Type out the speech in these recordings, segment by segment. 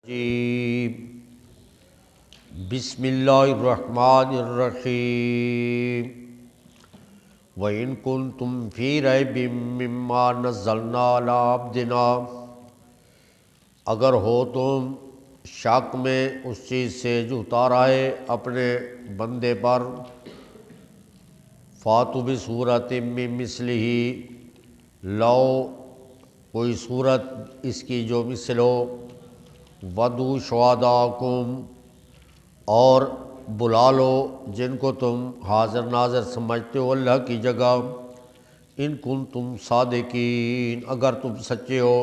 الرجیم بسم اللہ الرحمن الرحیم وَإِن كُنتُمْ فِي رَيْبٍ مِّمَّا نَزَّلْنَا عَلَىٰ عَبْدِنَا، اگر ہو تم شک میں اس چیز سے جو اتارا ہے اپنے بندے پر، فَأْتُوا بِسُورَةٍ مِّن مِّثْلِهِ، لاؤ کوئی صورت اس کی جو مثل ہو، وَادْعُوا شُہَدَاءَکُمْ، اور بلا لو جن کو تم حاضر ناظر سمجھتے ہو اللہ کی جگہ، ان کنتم صادقین، اگر تم سچے ہو،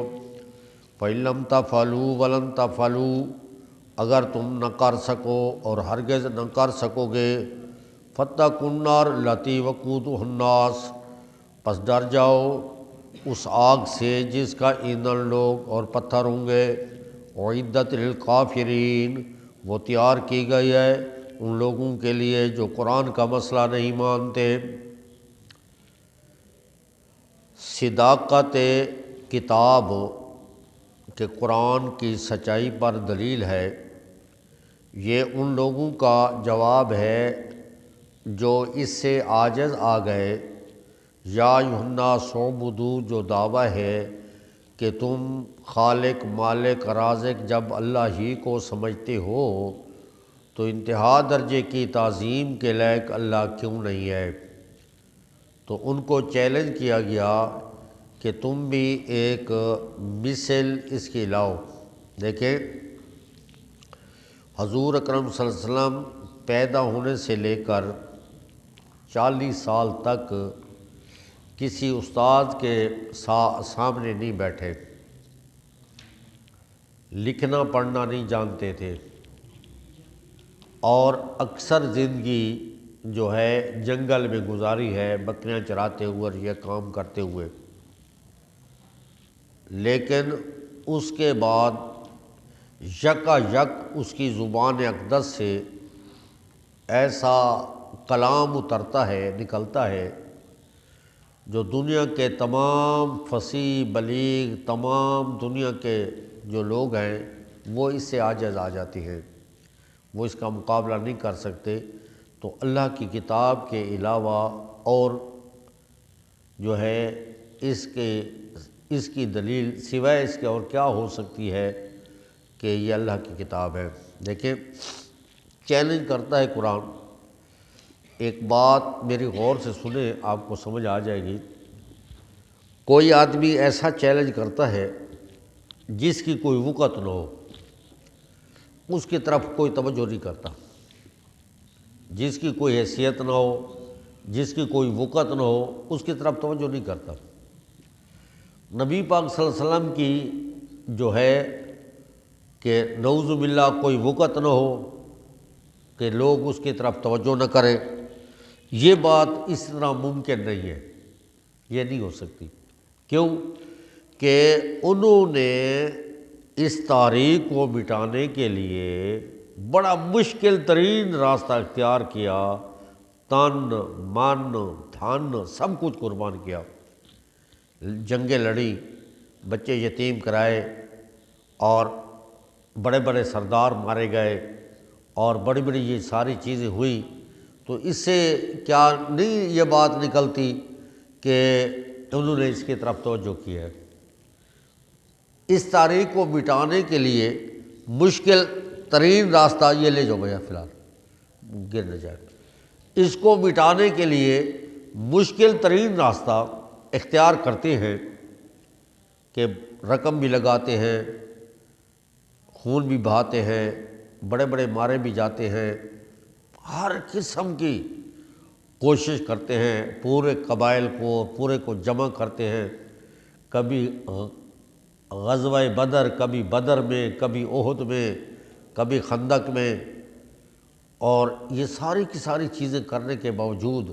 فَإِن لَّمْ تَفْعَلُوا وَلَن تَفْعَلُوا، اگر تم نہ کر سکو اور ہرگز نہ کر سکو گے، فَاتَّقُوا النَّارَ الَّتِي وَقُودُهَا النَّاسُ، پس ڈر جاؤ اس آگ سے جس کا ایندھن لوگ اور پتھر ہوں گے، اعدت للکافرین، وہ تیار کی گئی ہے ان لوگوں کے لیے جو قرآن کا مسئلہ نہیں مانتے۔ صداقت کتاب کہ قرآن کی سچائی پر دلیل ہے، یہ ان لوگوں کا جواب ہے جو اس سے عاجز آ گئے۔ یا ایھا الناس اعبدوا، جو دعویٰ ہے کہ تم خالق مالک رازق جب اللہ ہی کو سمجھتے ہو تو انتہا درجے کی تعظیم کے لائق اللہ کیوں نہیں ہے؟ تو ان کو چیلنج کیا گیا کہ تم بھی ایک مثل اس کی لاؤ۔ دیکھیں، حضور اکرم صلی اللہ علیہ وسلم پیدا ہونے سے لے کر 40 سال تک کسی استاد کے سامنے نہیں بیٹھے، لکھنا پڑھنا نہیں جانتے تھے، اور اکثر زندگی جو ہے جنگل میں گزاری ہے، بکریاں چراتے ہوئے اور یہ کام کرتے ہوئے۔ لیکن اس کے بعد یکا یک اس کی زبان اقدس سے ایسا کلام اترتا ہے، نکلتا ہے، جو دنیا کے تمام فصیح بلیغ، تمام دنیا کے جو لوگ ہیں وہ اس سے عاجز آ جاتی ہیں، وہ اس کا مقابلہ نہیں کر سکتے۔ تو اللہ کی کتاب کے علاوہ اور جو ہے اس کی دلیل سوائے اس کے اور کیا ہو سکتی ہے کہ یہ اللہ کی کتاب ہے؟ دیکھیں، چیلنج کرتا ہے قرآن۔ ایک بات میری غور سے سنیں، آپ کو سمجھ آ جائے گی۔ کوئی آدمی ایسا چیلنج کرتا ہے جس کی کوئی وقت نہ ہو، اس کی طرف کوئی توجہ نہیں کرتا، جس کی کوئی حیثیت نہ ہو، جس کی کوئی وقت نہ ہو، اس کی طرف توجہ نہیں کرتا۔ نبی پاک صلی اللہ علیہ وسلم کی جو ہے کہ نعوذ باللہ کوئی وقت نہ ہو کہ لوگ اس کی طرف توجہ نہ کریں، یہ بات اس طرح ممکن نہیں ہے، یہ نہیں ہو سکتی۔ کیوں؟ کہ انہوں نے اس تاریخ کو مٹانے کے لیے بڑا مشکل ترین راستہ اختیار کیا، تن من دھن سب کچھ قربان کیا، جنگیں لڑی، بچے یتیم کرائے، اور بڑے بڑے سردار مارے گئے، اور بڑی بڑی یہ ساری چیزیں ہوئی۔ تو اس سے کیا نہیں یہ بات نکلتی کہ انہوں نے اس کی طرف توجہ کی ہے؟ اس تاریخ کو مٹانے کے لیے مشکل ترین راستہ یہ لے جاؤ بھیا، فی الحال گر نہ جائے، اس کو مٹانے کے لیے مشکل ترین راستہ اختیار کرتے ہیں کہ رقم بھی لگاتے ہیں، خون بھی بہاتے ہیں، بڑے بڑے مارے بھی جاتے ہیں، ہر قسم کی کوشش کرتے ہیں، پورے قبائل کو پورے کو جمع کرتے ہیں، کبھی غزوہ بدر، کبھی بدر میں، کبھی احد میں، کبھی خندق میں، اور یہ ساری کی ساری چیزیں کرنے کے باوجود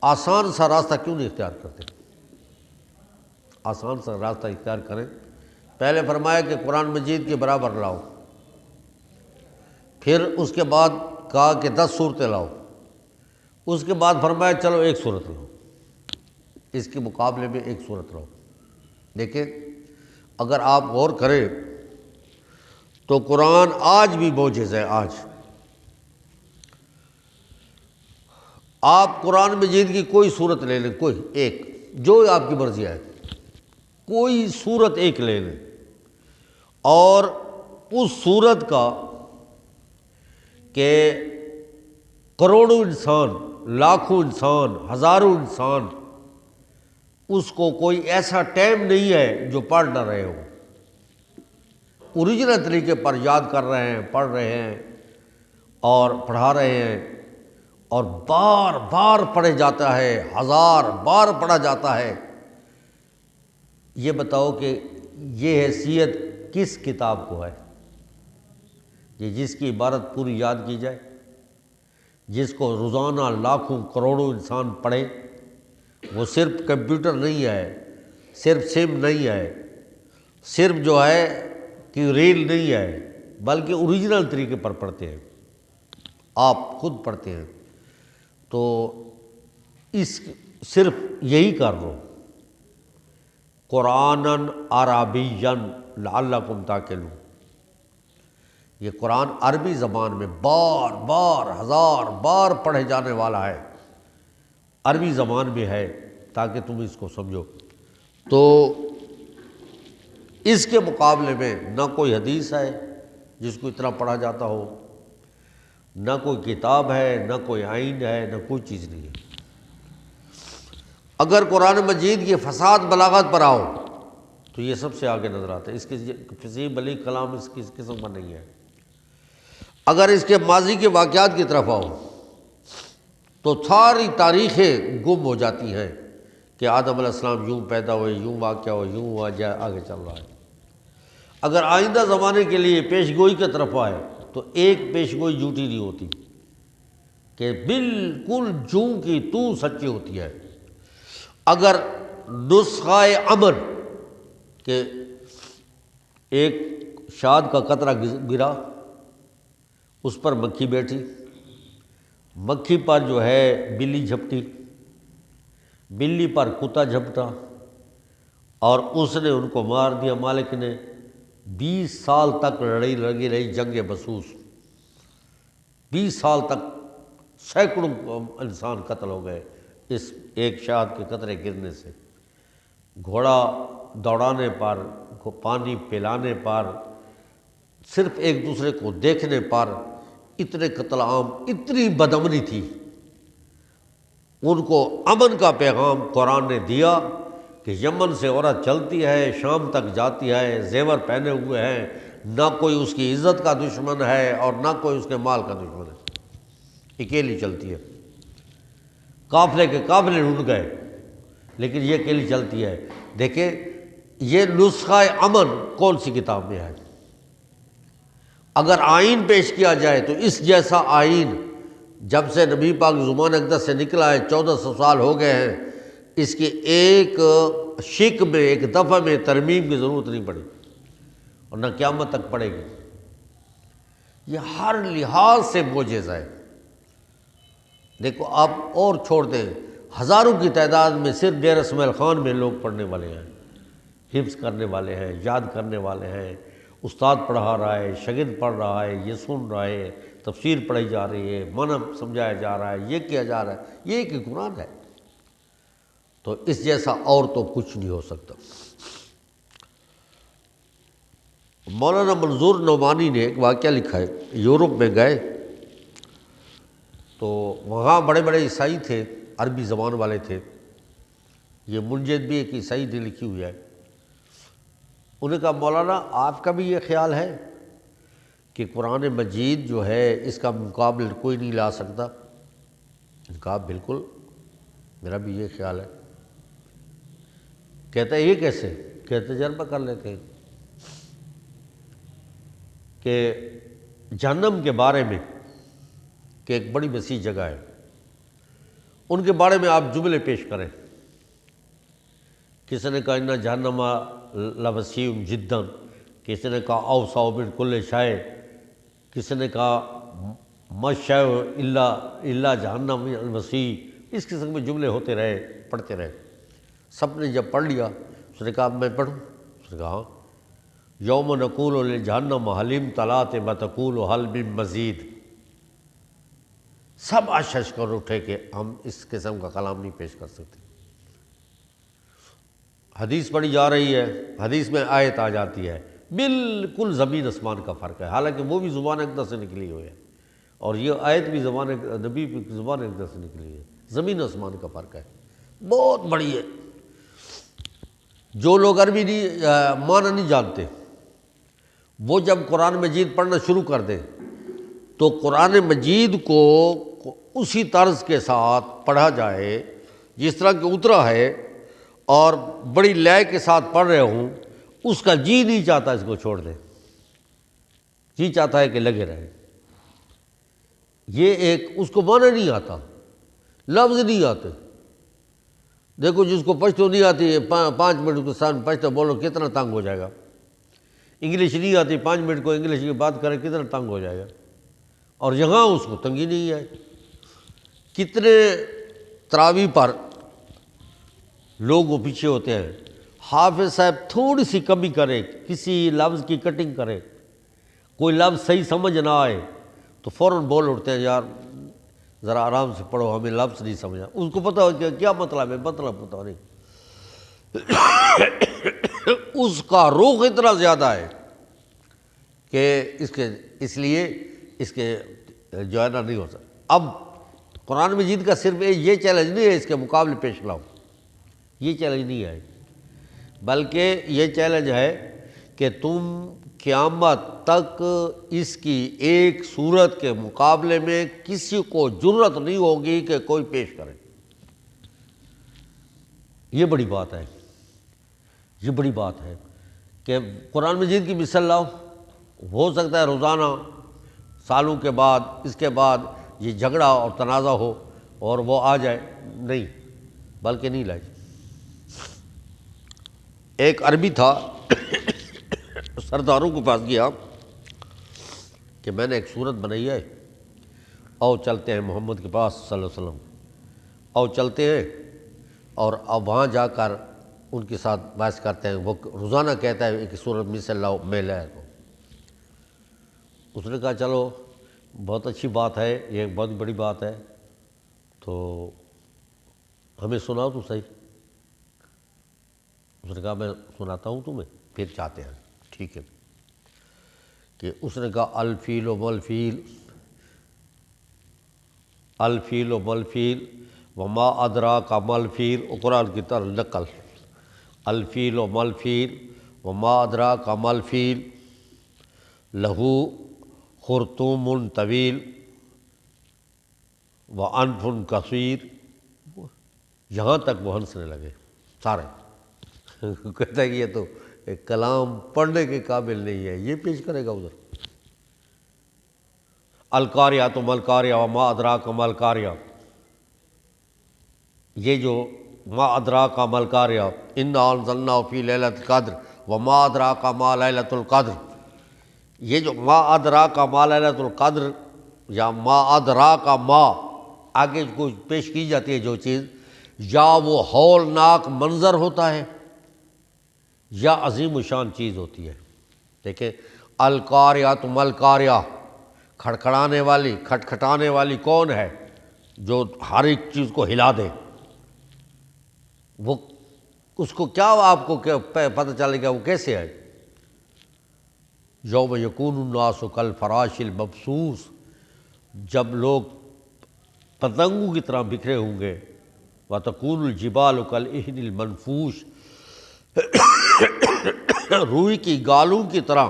آسان سا راستہ کیوں نہیں اختیار کرتے؟ آسان سا راستہ اختیار کریں۔ پہلے فرمایا کہ قرآن مجید کے برابر لاؤ، پھر اس کے بعد کہا کہ 10 صورتیں لاؤ، اس کے بعد فرمایا چلو ایک صورت لاؤ، اس کے مقابلے میں ایک صورت لاؤ۔ دیکھیں، اگر آپ غور کریں تو قرآن آج بھی معجز ہے۔ آج آپ قرآن مجید کی کوئی صورت لے لیں، کوئی ایک، جو آپ کی مرضی ہے، کوئی صورت ایک لے لیں، اور اس صورت کا کہ کروڑوں انسان، لاکھوں انسان، ہزاروں انسان، اس کو کوئی ایسا ٹائم نہیں ہے جو پڑھ نہ رہے ہو، اوریجنل طریقے پر یاد کر رہے ہیں، پڑھ رہے ہیں اور پڑھا رہے ہیں، اور بار بار پڑھے جاتا ہے، ہزار بار پڑھا جاتا ہے۔ یہ بتاؤ کہ یہ حیثیت کس کتاب کو ہے؟ یہ جس کی عبارت پوری یاد کی جائے، جس کو روزانہ لاکھوں کروڑوں انسان پڑھے۔ وہ صرف کمپیوٹر نہیں ہے، صرف سم نہیں ہے، صرف جو ہے کہ ریل نہیں ہے، بلکہ اوریجنل طریقے پر پڑھتے ہیں، آپ خود پڑھتے ہیں۔ تو اس صرف یہی کر لو، قرآنً عربیًا لعلکم تعقلون، یہ قرآن عربی زبان میں بار بار ہزار بار پڑھے جانے والا ہے، عربی زبان میں ہے تاکہ تم اس کو سمجھو۔ تو اس کے مقابلے میں نہ کوئی حدیث ہے جس کو اتنا پڑھا جاتا ہو، نہ کوئی کتاب ہے، نہ کوئی آئین ہے، نہ کوئی چیز نہیں ہے۔ اگر قرآن مجید کی فصاحت بلاغت پر آؤ تو یہ سب سے آگے نظر آتا ہے، اس کے فصیح بلیغ کلام اس کی قسم کا نہیں ہے۔ اگر اس کے ماضی کے واقعات کی طرف آؤ تو ساری تاریخیں گم ہو جاتی ہیں کہ آدم علیہ السلام یوں پیدا ہوئے، یوں واقعہ ہوئے، یوں ہوا، آگے چل رہا ہے۔ اگر آئندہ زمانے کے لیے پیش گوئی کی طرف آئے تو ایک پیش گوئی جھوٹی نہیں ہوتی، کہ بالکل جوں کی توں سچی ہوتی ہے۔ اگر نسخہ عمل کہ ایک شاد کا قطرہ گرا، اس پر مکھی بیٹھی، مکھی پر جو ہے بلی جھپٹی، بلی پر کتا جھپٹا، اور اس نے ان کو مار دیا۔ مالک نے 20 سال تک لڑائی لگی رہی، جنگ بسوس، 20 سال تک سینکڑوں انسان قتل ہو گئے اس ایک شہد کے قطرے گرنے سے۔ گھوڑا دوڑانے پر، پانی پلانے پر، صرف ایک دوسرے کو دیکھنے پر اتنے قتل عام، اتنی بدامنی تھی۔ ان کو امن کا پیغام قرآن نے دیا کہ یمن سے عورت چلتی ہے، شام تک جاتی ہے، زیور پہنے ہوئے ہیں، نہ کوئی اس کی عزت کا دشمن ہے اور نہ کوئی اس کے مال کا دشمن ہے، اکیلی چلتی ہے۔ قافلے کے قافلے ڈھونڈ گئے لیکن یہ اکیلی چلتی ہے۔ دیکھیں یہ نسخہ امن کون سی کتاب میں ہے؟ اگر آئین پیش کیا جائے تو اس جیسا آئین جب سے نبی پاک زبان اقدس سے نکلا ہے 1400 سال ہو گئے ہیں، اس کی ایک شک میں، ایک دفعہ میں ترمیم کی ضرورت نہیں پڑی، اور نہ قیامت تک پڑے گی۔ یہ ہر لحاظ سے معجز ہے۔ دیکھو آپ اور چھوڑ دیں، ہزاروں کی تعداد میں صرف ڈیرہ اسماعیل خان میں لوگ پڑھنے والے ہیں، حفظ کرنے والے ہیں، یاد کرنے والے ہیں، استاد پڑھا رہا ہے، شاگرد پڑھ رہا ہے، یہ سن رہا ہے، تفسیر پڑھی جا رہی ہے، معنی سمجھایا جا رہا ہے، یہ کیا جا رہا ہے، یہ ایک قرآن ہے۔ تو اس جیسا اور تو کچھ نہیں ہو سکتا۔ مولانا منظور نعمانی نے ایک واقعہ لکھا ہے، یورپ میں گئے تو وہاں بڑے بڑے عیسائی تھے، عربی زبان والے تھے، یہ منجد بھی ایک عیسائی نے لکھی ہوئی ہے۔ انہوں نے کہا مولانا آپ کا بھی یہ خیال ہے کہ قرآن مجید جو ہے اس کا مقابل کوئی نہیں لا سکتا؟ نے کہا بالکل میرا بھی یہ خیال ہے۔ کہتا ہے یہ کیسے؟ کہتے تجربہ کر لیتے ہیں کہ جہنم کے بارے میں کہ ایک بڑی وسیع جگہ ہے، ان کے بارے میں آپ جملے پیش کریں۔ کسی نے کہا ان جہنم لوسیع جدا، کسی نے کہا اوسع من کل شیء، کسی نے کہا مشاء الا جہنم الوسیع، اس قسم کے جملے ہوتے رہے، پڑھتے رہے۔ سب نے جب پڑھ لیا اس نے کہا میں پڑھوں؟ اس نے کہا ہاں۔ یوم نقول لجہنم حل امتلأت وتقول حل من مزید، سب اشش کر اٹھے کہ ہم اس قسم کا کلام نہیں پیش کر سکتے۔ حدیث پڑھی جا رہی ہے، حدیث میں آیت آ جاتی ہے، بالکل زمین آسمان کا فرق ہے، حالانکہ وہ بھی زبان اقدس سے نکلی ہوئی ہے اور یہ آیت بھی نبی کی زبان اقدس سے نکلی ہے، زمین آسمان کا فرق ہے، بہت بڑی ہے۔ جو لوگ عربی معنی نہیں جانتے، وہ جب قرآن مجید پڑھنا شروع کر دیں تو قرآن مجید کو اسی طرز کے ساتھ پڑھا جائے جس طرح کہ اترا ہے، اور بڑی لے کے ساتھ پڑھ رہے ہوں، اس کا جی نہیں چاہتا اس کو چھوڑ دیں، جی چاہتا ہے کہ لگے رہے۔ یہ ایک اس کو معنی نہیں آتا، لفظ نہیں آتے۔ دیکھو جس کو پشتو نہیں آتی 5 منٹ کو سامنے پشتو بولو کتنا تنگ ہو جائے گا، انگلش نہیں آتی 5 منٹ کو انگلش کی بات کرے کتنا تنگ ہو جائے گا، اور یہاں اس کو تنگی نہیں ہے۔ کتنے تراویح پر لوگ وہ پیچھے ہوتے ہیں، حافظ صاحب تھوڑی سی کمی کرے، کسی لفظ کی کٹنگ کرے، کوئی لفظ صحیح سمجھ نہ آئے تو فوراً بول اٹھتے ہیں، یار ذرا آرام سے پڑھو، ہمیں لفظ نہیں سمجھا۔ اس کو پتہ ہو کہ کیا مطلب ہے، مطلب پتہ نہیں۔ اس کا روح اتنا زیادہ ہے کہ اس لیے اس کے جو ہے نا نہیں ہو سکتا۔ اب قرآن مجید کا صرف یہ چیلنج نہیں ہے اس کے مقابلے پیش لاؤ، یہ چیلنج نہیں ہے، بلکہ یہ چیلنج ہے کہ تم قیامت تک اس کی ایک صورت کے مقابلے میں کسی کو جرت نہیں ہوگی کہ کوئی پیش کرے۔ یہ بڑی بات ہے، یہ بڑی بات ہے کہ قرآن مجید کی مثال لاؤ، ہو سکتا ہے روزانہ سالوں کے بعد اس کے بعد یہ جھگڑا اور تنازع ہو اور وہ آ جائے، نہیں، بلکہ نہیں لائی۔ ایک عربی تھا، سرداروں کے پاس گیا کہ میں نے ایک صورت بنائی ہے، آؤ چلتے ہیں محمد کے پاس صلی اللہ علیہ وسلم، آؤ چلتے ہیں، اور اب وہاں جا کر ان کے ساتھ بحث کرتے ہیں۔ وہ روزانہ کہتا ہے ایک صورت مثل لاؤ، میں لے آتا ہوں۔ اس نے کہا چلو بہت اچھی بات ہے، یہ بہت بڑی بات ہے، تو ہمیں سناؤ تو صحیح۔ اس نے کہا میں سناتا ہوں تمہیں، پھر چاہتے ہیں، ٹھیک ہے۔ کہ اس نے کہا الفیل و ملفیل، الفیل و ملفیل وما ادراک ملفیل، قرآن کی طرح نقل، الفیل و ملفیل وما ادراک ملفیل لہو خرطوم طویل وانف کثیر، یہاں تک وہ ہنسنے لگے سارے۔ کہتا ہے کہ یہ تو ایک کلام پڑھنے کے قابل نہیں ہے، یہ پیش کرے گا ادھر۔ القاریہ تو ملقاریہ وما ادراک ملقاریہ، یہ جو ما ادراک ملقاریہ انا انزلناہ فی لیلۃ القدر وما ادراک ما لیلۃ القدر، یہ جو ما ادراک ما لیلۃ القدر یا ما ادراک ما آگے کوئی پیش کی جاتی ہے جو چیز، یا وہ ہولناک منظر ہوتا ہے یا عظیم الشان چیز ہوتی ہے۔ دیکھیں القاریہ تو ملقاریہ، کھڑکھڑانے والی، کھٹکھٹانے والی کون ہے؟ جو ہر ایک چیز کو ہلا دے۔ وہ اس کو کیا آپ کو پتہ چلے گا وہ کیسے ہے؟ یوم یکون الناس کالفراش المبثوث، جب لوگ پتنگوں کی طرح بکھرے ہوں گے، وتکون الجبال کالعہن المنفوش، روئی کی گالوں کی طرح،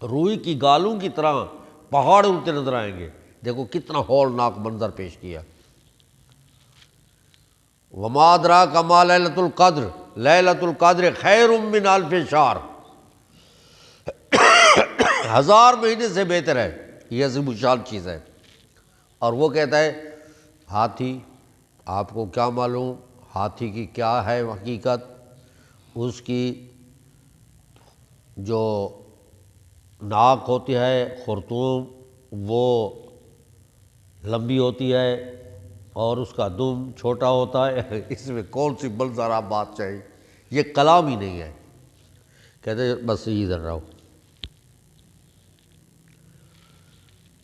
روئی کی گالوں کی طرح پہاڑ اڑتے نظر آئیں گے۔ دیکھو کتنا ہولناک منظر پیش کیا۔ وما ادراک ما لیلۃ القدر، لیلۃ القدر خیر من الف شہر، 1000 مہینے سے بہتر ہے، یہ عظیم الشان چیز ہے۔ اور وہ کہتا ہے ہاتھی، آپ کو کیا معلوم ہاتھی کی کیا ہے حقیقت؟ اس کی جو ناک ہوتی ہے خرطوم وہ لمبی ہوتی ہے اور اس کا دم چھوٹا ہوتا ہے، اس میں کون سی منظر آپ بات چاہیے؟ یہ کلام ہی نہیں ہے کہتے بس ادھر رہو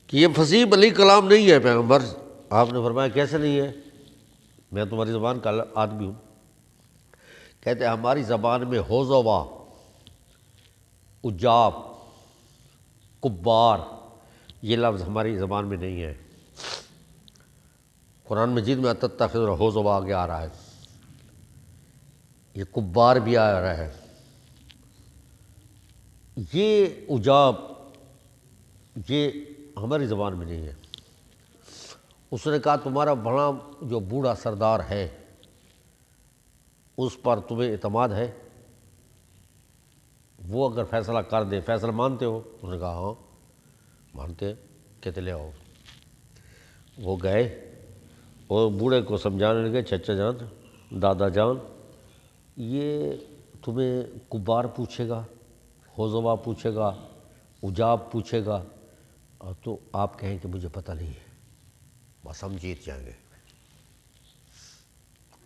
کہ یہ فصیح بلیغ کلام نہیں ہے پیغمبر. آپ نے فرمایا کیسے نہیں ہے؟ میں تمہاری زبان کا آدمی ہوں. کہتے ہماری زبان میں ہوزوا، اجاب، کبار یہ لفظ ہماری زبان میں نہیں ہے. قرآن مجید میں اتتخذون ہوزوا آگے آ رہا ہے، یہ کبار بھی آ رہا ہے. یہ اجاب یہ ہماری زبان میں نہیں ہے. اس نے کہا تمہارا بڑا جو بوڑھا سردار ہے اس پر تمہیں اعتماد ہے؟ وہ اگر فیصلہ کر دے فیصلہ مانتے ہو؟ اس نے کہا ہاں مانتے ہیں. کہتے لے آؤ. وہ گئے اور بوڑھے کو سمجھانے لگے چچا جان، دادا جان، یہ تمہیں کبار پوچھے گا، ہوزوا پوچھے گا، اجاب پوچھے گا، تو آپ کہیں کہ مجھے پتہ نہیں ہے، بس ہم جیت جائیں گے.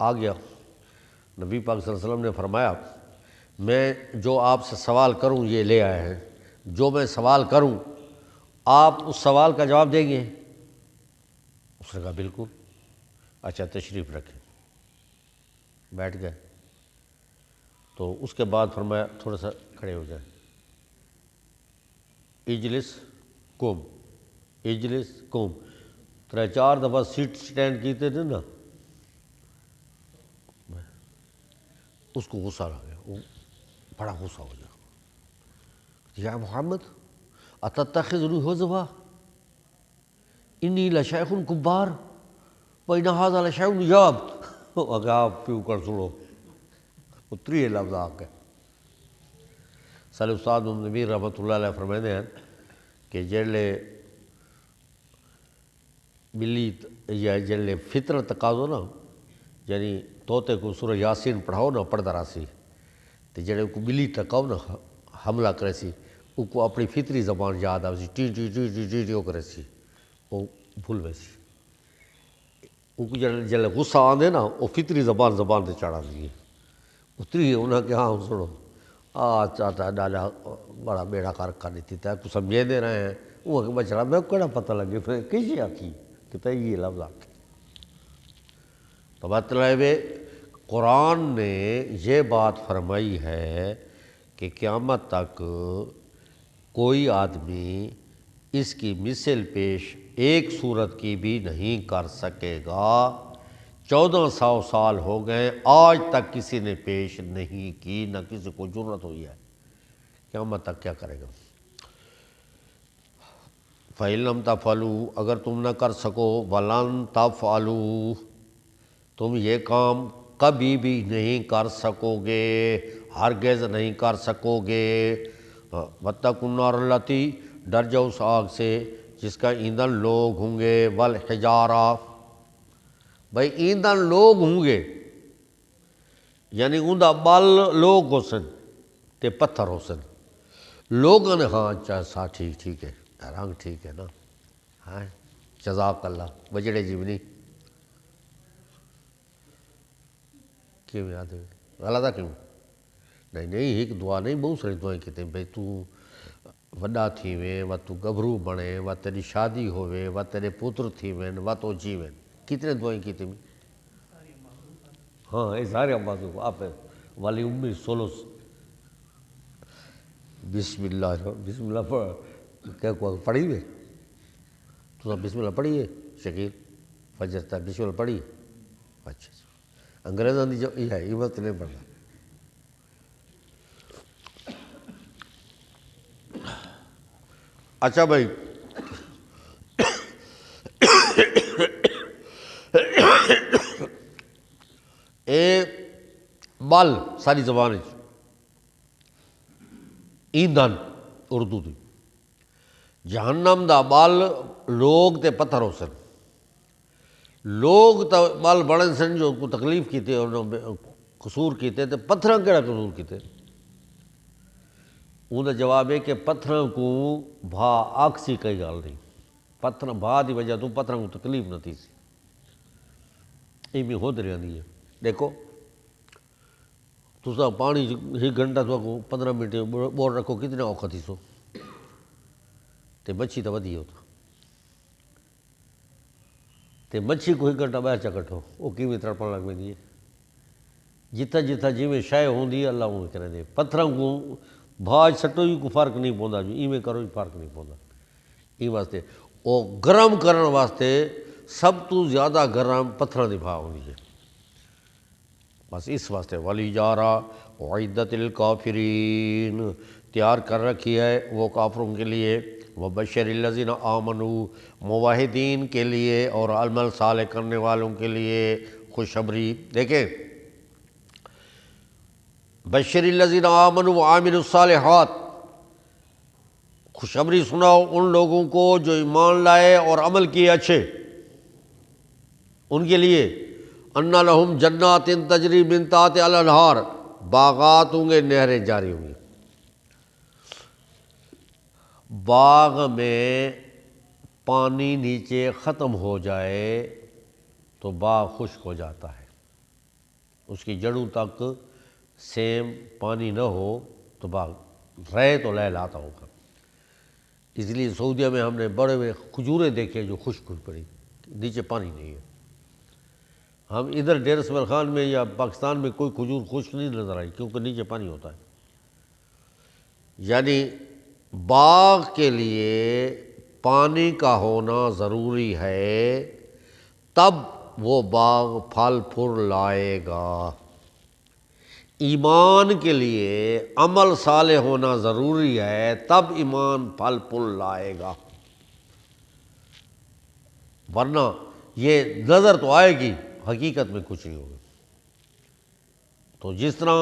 آ گیا. نبی پاک صلی اللہ علیہ وسلم نے فرمایا میں جو آپ سے سوال کروں یہ لے آئے ہیں، جو میں سوال کروں آپ اس سوال کا جواب دیں گے؟ اس نے کہا بالکل. اچھا تشریف رکھیں. بیٹھ گئے. تو اس کے بعد فرمایا تھوڑا سا کھڑے ہو جائیں. اجلس قم، اجلس قم. 3-4 دفعہ سیٹ سٹینڈ کیتے تھے نا، اس کو غصہ آ گیا، وہ بڑا غصہ ہو گیا. یا محمد اتتخذنی ہزوا انی لشیخ کبار وان ھذا لشیء یاب. اگر آپ پیو کر سنو اتری ہے لفظ آ کے. سال استاد محمد نبی رحمۃ اللہ علیہ فرماتے ہیں کہ جڑے بلی یا جڑے فطرت تقاضو نا، یعنی طوطے کو سورہ یاسین پڑھاؤ نا پڑھتا رہا سی، تو جڑے کو بلی تکاؤ نا حملہ کرے سی، وہ کو اپنی فطری زبان یاد آ سی، ٹی ٹی ٹی ٹی ٹی ٹی کرے سی، وہ بھول وے سی. وہ کو جڑے غصہ آندے نا وہ فطری زبان تے چڑھا دیے اتری. انہاں کہ ہاں سنو چاچا ڈاڈا بڑا بیڑا کار کر دیتی تے کو سمجھے دے رہے ہیں. وہ کہ بچڑا میں کہڑا پتہ لگے پھر کسی آکی کہ یہ لفظ آ کے. تو مطلب قرآن نے یہ بات فرمائی ہے کہ قیامت تک کوئی آدمی اس کی مثل پیش ایک صورت کی بھی نہیں کر سکے گا. 1400 سال ہو گئے آج تک کسی نے پیش نہیں کی، نہ کسی کو جرأت ہوئی ہے. قیامت تک کیا کرے گا؟ فَإِن لَمْ تَفْعَلُوا اگر تم نہ کر سکو، وَلَن تَفْعَلُوا تم یہ کام کبھی بھی نہیں کر سکو گے، ہرگز نہیں کر سکو گے. وَاتَّقُوا النَّارَ الَّتِی ڈر جاؤ اس آگ سے جس کا ایندھن لوگ ہوں گے، والحجارہ بھائی ایندھن لوگ ہوں گے یعنی اوندا بل لوگ ہو سن تے پتھر ہو سن. لوگوں نے ہاں اچھا سا ٹھیک ہے رنگ ٹھیک ہے نا، ہاں جزاک اللہ وجڑے جیونی کیوں یاد ہے غلط کیوں نہیں ایک دعا نہیں بہت ساری دعائیں کہتے ہیں بھائی تو وڈا تھی ویں و تو گبھرو بنے و تیری شادی ہوئے و تیرے پتر تھی وین و تو جیوین. کتنے دعائیں کی تھی؟ ہاں یہ سارے معذوف آپ والی امی سولوس. بسم اللہ کیا پڑھی ہوئے تو بسم اللہ پڑھی ہے شکیل فجر تک بسم اللہ پڑھی. اچھا انگریزوں کی جو یہ ہے یہ وقت نہیں پڑھنا. اچھا بھائی اے بل ساری زبان ایندھن اردو دی. جہنم دا بل لوگ تے پتھر ہو سن. لوگ تو بل بڑے سن جو کو تکلیف کیتے قصور کیتے تے پتھراں کیڑا قصور کیتے؟ انہوں نے جواب ہے کہ پتھراں کو بھا آکسی کئی گال نہیں، پتھر بھا دی وجہ تو پتھراں کو تکلیف نہ تھی سی. ایمی ہو دریا دی ہے. دیکھو تسا پانی ایک گھنٹہ تو 15 منٹ بول رکھو کتنے اوکھا تھی سو تے مچھی تو ودی ہوتا تے مچھی کو ایک گھنٹہ باہر چکٹو وہ کیویں تڑپن لگ پی جتھا جتھا جی شے ہوندی اللہ اویں کریں دے پتھراں کو بھاج سٹو ہی کو فرق نہیں پوندا جو ایویں کرو ہی فرق نہیں پوندا ای واسطے وہ گرم کرن واسطے سب تو زیادہ گرم پتھراں دی بھا ہونی ہے بس اس واسطے ولی جارا اعدت للکافرین تیار کر رکھی ہے وہ کافروں کے لیے وبشر الذین آمنوا موحدین کے لیے اور عمل صالح کرنے والوں کے لیے خوشخبری دیکھیں بشر الذین آمنوا وعملوا الصالحات خوشخبری سناؤ ان لوگوں کو جو ایمان لائے اور عمل کیے اچھے ان کے لیے ان لہم جنات تجری من تحتہا الانہار باغات ہوں گے نہریں جاری ہوں گی باغ میں پانی نیچے ختم ہو جائے تو باغ خشک ہو جاتا ہے اس کی جڑوں تک سیم پانی نہ ہو تو باغ رہے تو لہلاتا ہوگا اس لیے سعودیہ میں ہم نے بڑے بڑے کھجوریں دیکھے جو خشک ہوئی پڑی نیچے پانی نہیں ہے ہم ادھر ڈیر اسماعیل خان میں یا پاکستان میں کوئی کھجور خشک نہیں نظر آئی کیونکہ نیچے پانی ہوتا ہے یعنی باغ کے لیے پانی کا ہونا ضروری ہے تب وہ باغ پھل پھول لائے گا ایمان کے لیے عمل صالح ہونا ضروری ہے تب ایمان پھل پھول لائے گا ورنہ یہ نظر تو آئے گی حقیقت میں کچھ نہیں ہوگا تو جس طرح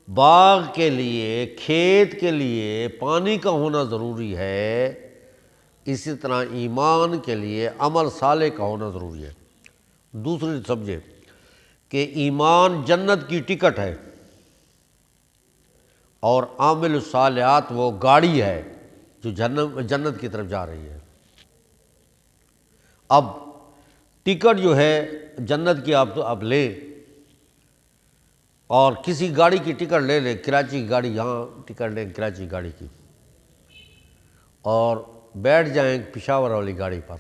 باغ کے لیے کھیت کے لیے پانی کا ہونا ضروری ہے اسی طرح ایمان کے لیے عمل صالح کا ہونا ضروری ہے دوسری سمجھے کہ ایمان جنت کی ٹکٹ ہے اور عامل الصالحات وہ گاڑی ہے جو جنت کی طرف جا رہی ہے اب ٹکٹ جو ہے جنت کی آپ لیں اور کسی گاڑی کی ٹکٹ لے لیں کراچی کی گاڑی یہاں ٹکٹ لیں کراچی گاڑی کی اور بیٹھ جائیں پشاور والی گاڑی پر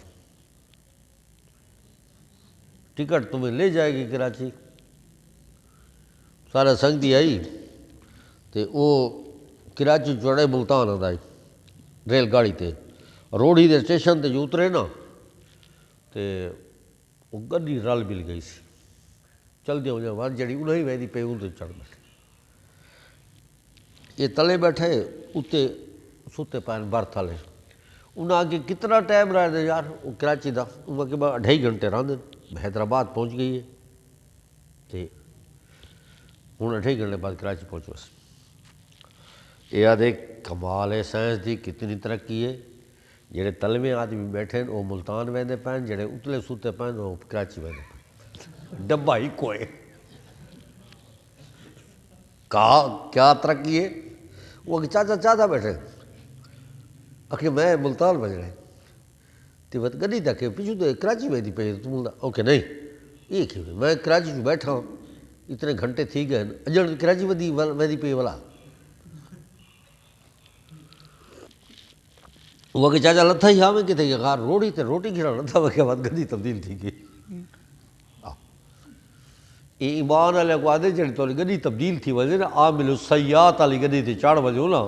ٹکٹ تمہیں لے جائے گی کراچی سارا سنگتی آئی تو وہ کراچی چوڑے ملتان آئی ریل گاڑی تے روڑی دے اسٹیشن تے جو اترے نا تے وہ گڈی رل مل گئی سی چل دیا ہو جائے جڑی انہیں ویدی پہ ان چڑھ بیٹھے یہ تلے بیٹھے اتنے ستے پائن برتھ والے انہیں آگے کتنا ٹائم رہ دے یار وہ کراچی دا انہیں کے بعد 2.5 گھنٹے رہ دیں حیدرآباد پہنچ گئی ہے تو ہوں 2.5 گھنٹے بعد کراچی پہنچو یہ دیکھ کمال ہے سائنس دی کتنی ترقی ہے جڑے تلویں آدمی بیٹھے وہ ملتان ویندے پین جڑے اتلے ستے پین وہ کراچی ویندے پین ڈبا ہی کوئے کیا ترقی ہے وہ چاچا بیٹھے آخر میں ملتان بج رہے تو بات گڈی تک پیچھو تو کراچی ویندی پی تو اوکے نہیں یہ کیوں میں کراچی جو بیٹھا ہوں اتنے گھنٹے تھی گئے اجڑ کراچی ویندی پی والا وہ کہ چاچا لتھا ہی ہاں کتنے کہ غار روڑی تے روٹی کھڑا لتھا وہ کے بعد گڈی تبدیل تھی گئی یہ ایمان والے کو آدھے جڑی تو گڈی تبدیل تھی وجہ نا عامل السیئات والی گڈی تے چڑھ وجو نا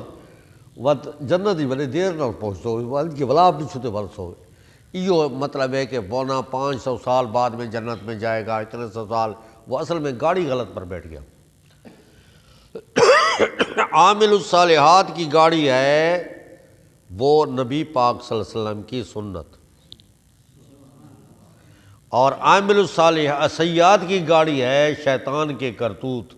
وقت جنت ہی بڑے دیر نہ پہنچتو والد کے بلا بھی چھتے برس ہو یہ مطلب ہے کہ 500 سال بعد میں جنت میں جائے گا اتنے 100 سال وہ اصل میں گاڑی غلط پر بیٹھ گیا عامل الصالحات کی گاڑی ہے وہ نبی پاک صلی اللہ علیہ وسلم کی سنت اور عامل السیئات کی گاڑی ہے شیطان کے کرتوت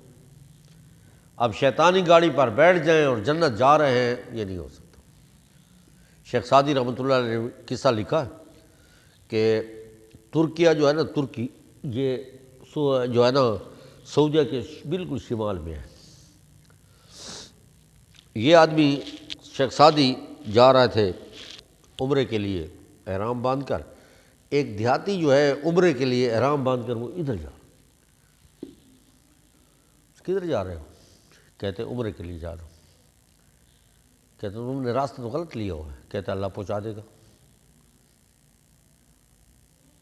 اب شیطانی گاڑی پر بیٹھ جائیں اور جنت جا رہے ہیں یہ نہیں ہو سکتا شیخ سعدی رحمۃ اللہ نے قصہ لکھا کہ ترکیہ جو ہے نا ترکی یہ جو ہے نا سعودیہ کے بالکل شمال میں ہے یہ آدمی شیخ سعدی جا رہے تھے عمرے کے لیے احرام باندھ کر ایک دیہاتی جو ہے عمرے کے لیے احرام باندھ کر وہ ادھر جا رہا کدھر جا رہے ہو کہتے عمرے کے لیے جا رہا ہوں۔ کہتے تم نے راستہ تو غلط لیا ہوا ہے۔ کہتے اللہ پہنچا دے گا،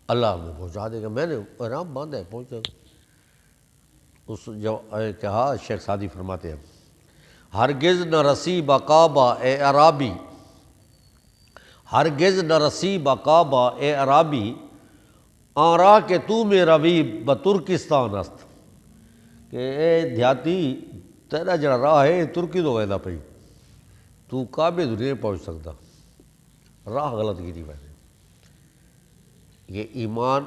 اللہ ہمیں پہنچا دے گا، میں نے آرام باندھا ہے، پہنچ جائے گا۔ اس جو کہا شیخ سعدی فرماتے ہیں ہرگز نہ رسی بکعبہ اے عرابی، ہرگز نہ رسی بکعبہ اے عرابی، آرا کہ تو میں روی بترکستان است، کہ اے دیہاتی تیرا جڑا راہ ہے ترکی تو ویدا پئی، تو کعبے تو نہیں پہنچ سکتا، راہ غلط کی وجہ۔ یہ ایمان،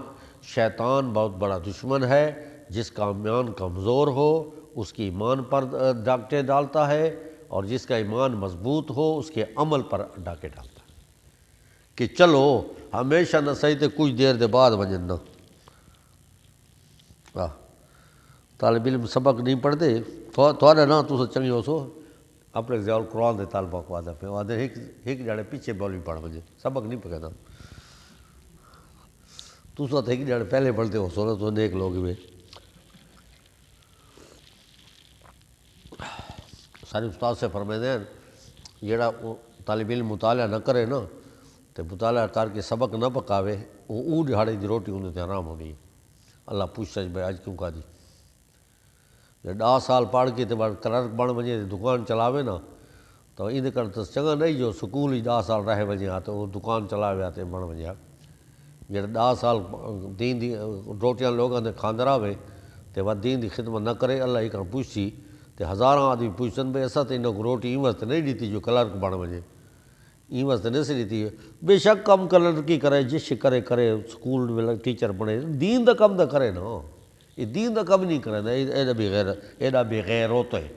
شیطان بہت بڑا دشمن ہے، جس کا ایمان کمزور ہو اس کی ایمان پر ڈاکے ڈالتا ہے، اور جس کا ایمان مضبوط ہو اس کے عمل پر ڈاکے ڈالتا ہے، کہ چلو ہمیشہ نہ صحیح تے کچھ دیر دے بعد وجن نہ۔ طالب علم سبق نہیں پڑھتے تھوڑے نہ تو چنگی ہو سو اپنے زیال قرآن دے طالبہ کو آدھا پہ آدھے ایک جڑے پیچھے بولی پڑھ بجے سبق نہیں پکڑنا، تو ساتھ ایک جڑے پہلے پڑھتے ہو سو تو نیک لوگ میں۔ سارے استاد سے فرمائے ہیں جڑا طالب علم مطالعہ نہ کرے نا تو مطالعہ کر کے سبق نہ پکاوے، وہ دہاڑے دی روٹی انہیں تے حرام ہونی ہے۔ اللہ پوچھتا ہے بھائی آج کیوں کہا دی؟ جب 10 سال پڑھ کے کلرک بن وجے دکان چلاوے نا تو ان کر تو چنگا نہیں جو سکول ہی 10 سال رہ وجے ہاں تو وہ دکان چلاوے آتے بن وجے ہاں۔ جب 10 سال دین دی روٹیاں لوگوں نے کھاندہ رہے تو وہ دین دی خدمت نہ کرے، اللہ ہی کر پوچھتی تو ہزاراں آدمی پوچھتن بھئی ایسا تو انہوں کو روٹی این واسطے نہیں دیتی جو کلرک بن وجے، این واسطے نہیں سی دیتی ہے۔ بے شک کم کلرکی کرے جس کرے کرے سکول میں ٹیچر بنے، دین دا کم دا کرے نا، یہ دین دا کم نہیں کرے نا، ایڈا بے غیر ہوتا ہے۔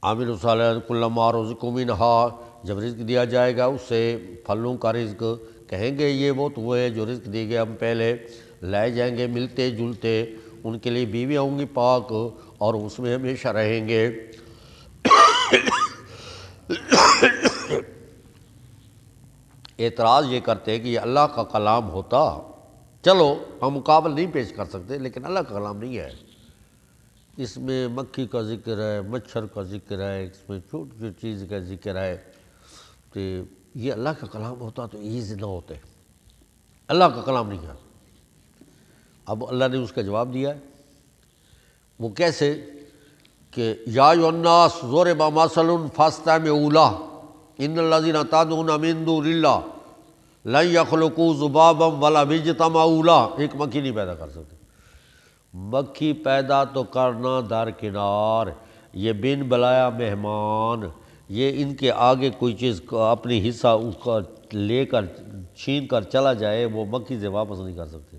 عامل صالح کل ما رزقوا منہا، جب رزق دیا جائے گا اس سے پھلوں کا رزق، کہیں گے یہ وہ تو ہے جو رزق دیے گئے ہم پہلے، لائے جائیں گے ملتے جلتے، ان کے لیے بیویاں ہوں گی پاک اور اس میں ہمیشہ رہیں گے۔ اعتراض یہ کرتے کہ یہ اللہ کا کلام ہوتا، چلو ہم مقابل نہیں پیش کر سکتے لیکن اللہ کا کلام نہیں ہے، اس میں مکھی کا ذکر ہے، مچھر کا ذکر ہے، اس میں چھوٹی چھوٹی چیز کا ذکر ہے، تو یہ اللہ کا کلام ہوتا تو ایزی نہ ہوتے، اللہ کا کلام نہیں ہے۔ اب اللہ نے اس کا جواب دیا ہے، وہ کیسے کہ یا ایھا الناس ضرب مثل فاستمعوا لہ ان الذین تدعون من دون اللہ لن یخلقوا ذبابا ولو اجتمعوا لہ، ایک مکھی نہیں پیدا کر سکتے۔ مکھی پیدا تو کرنا درکنار، یہ بن بلایا مہمان، یہ ان کے آگے کوئی چیز اپنی حصہ اس کا لے کر چھین کر چلا جائے وہ مکھی سے واپس نہیں کر سکتے۔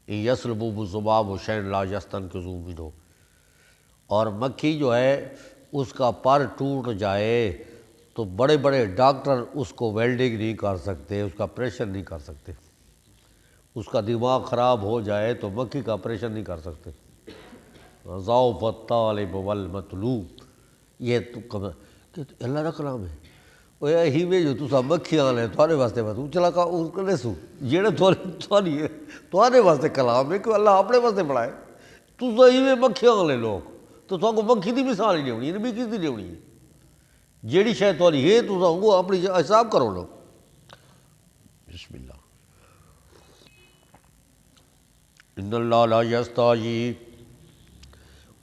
ان یسلبهم الذباب شیئا لا یستنقذوہ منہ، اور مکھی جو ہے اس کا پر ٹوٹ جائے تو بڑے بڑے ڈاکٹر اس کو ویلڈنگ نہیں کر سکتے، اس کا آپریشن نہیں کر سکتے۔ اس کا دماغ خراب ہو جائے تو مکھی کا آپریشن نہیں کر سکتے۔ ضعف الطالب والمطلوب، یہ تو کہ اللہ کا کلام ہے، وہ یہی میں جو تسا مکھی آنے تھوڑے واسطے بس چلا کا اس کو سو جڑے تھوڑے واسطے کلام ہے کہ اللہ اپنے واسطے پڑھائے، تسا ہی میں مکھی آنے لوگ تو تھوڑا کو مکھی دی مثال ہی نہیں ہونی، نبی کس دی نہیں ہونی ہے، جیڑی شاید تھوڑی ہے تسا وہ اپنی حساب کرو نا۔ بسم اللہ۔ ان اللہ لا یستحیی،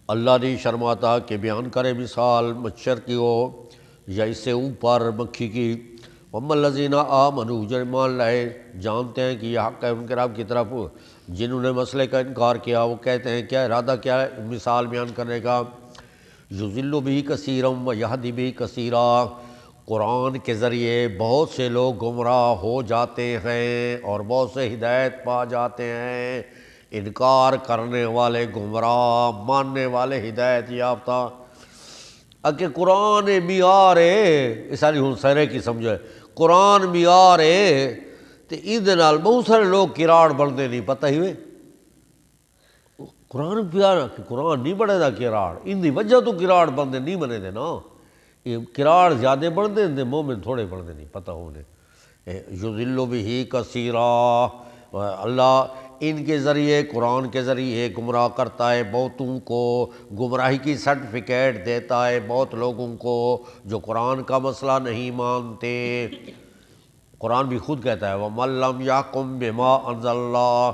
اللہ نہیں شرماتا کہ بیان کرے مثال مچھر کی ہو یا اس سے اوپر مکھی کی۔ وَأَمَّا الَّذِينَ آمَنُوا، جو ایمان لائے جانتے ہیں کہ یہ حق ہے ان کے رب کی طرف، جنہوں نے مسئلے کا انکار کیا وہ کہتے ہیں کیا ارادہ کیا ہے مثال بیان کرنے کا، یضل بہ کثیرا ویہدی بہ کثیرا، قرآن کے ذریعے بہت سے لوگ گمراہ ہو جاتے ہیں اور بہت سے ہدایت پا جاتے ہیں۔ انکار کرنے والے گمراہ، ماننے والے ہدایت یافتہ۔ اگر قرآن معیار ہے، یہ ساری ہن سرے کی سمجھو ہے، قرآن معیار ہے تو اِدھے نال بہت سارے لوگ کراڑ بنتے نہیں، پتہ ہی ہوئے قرآن پیارا کہ قرآن نہیں بڑھے دا کراڑ، ان دی وجہ تو کراڑ بندے نہیں بنے دے نا، یہ کراڑ زیادہ بڑھتے ہیں مومن تھوڑے بڑھتے نہیں، پتہ ہونے یضل بہ کثیرا، اللہ ان کے ذریعے، قرآن کے ذریعے گمراہ کرتا ہے بہتوں کو، گمراہی کی سرٹیفکیٹ دیتا ہے بہت لوگوں کو جو قرآن کا مسئلہ نہیں مانتے۔ قرآن بھی خود کہتا ہے وَمَن لَّمْ يَحْكُم بِمَا أَنزَلَ اللَّهُ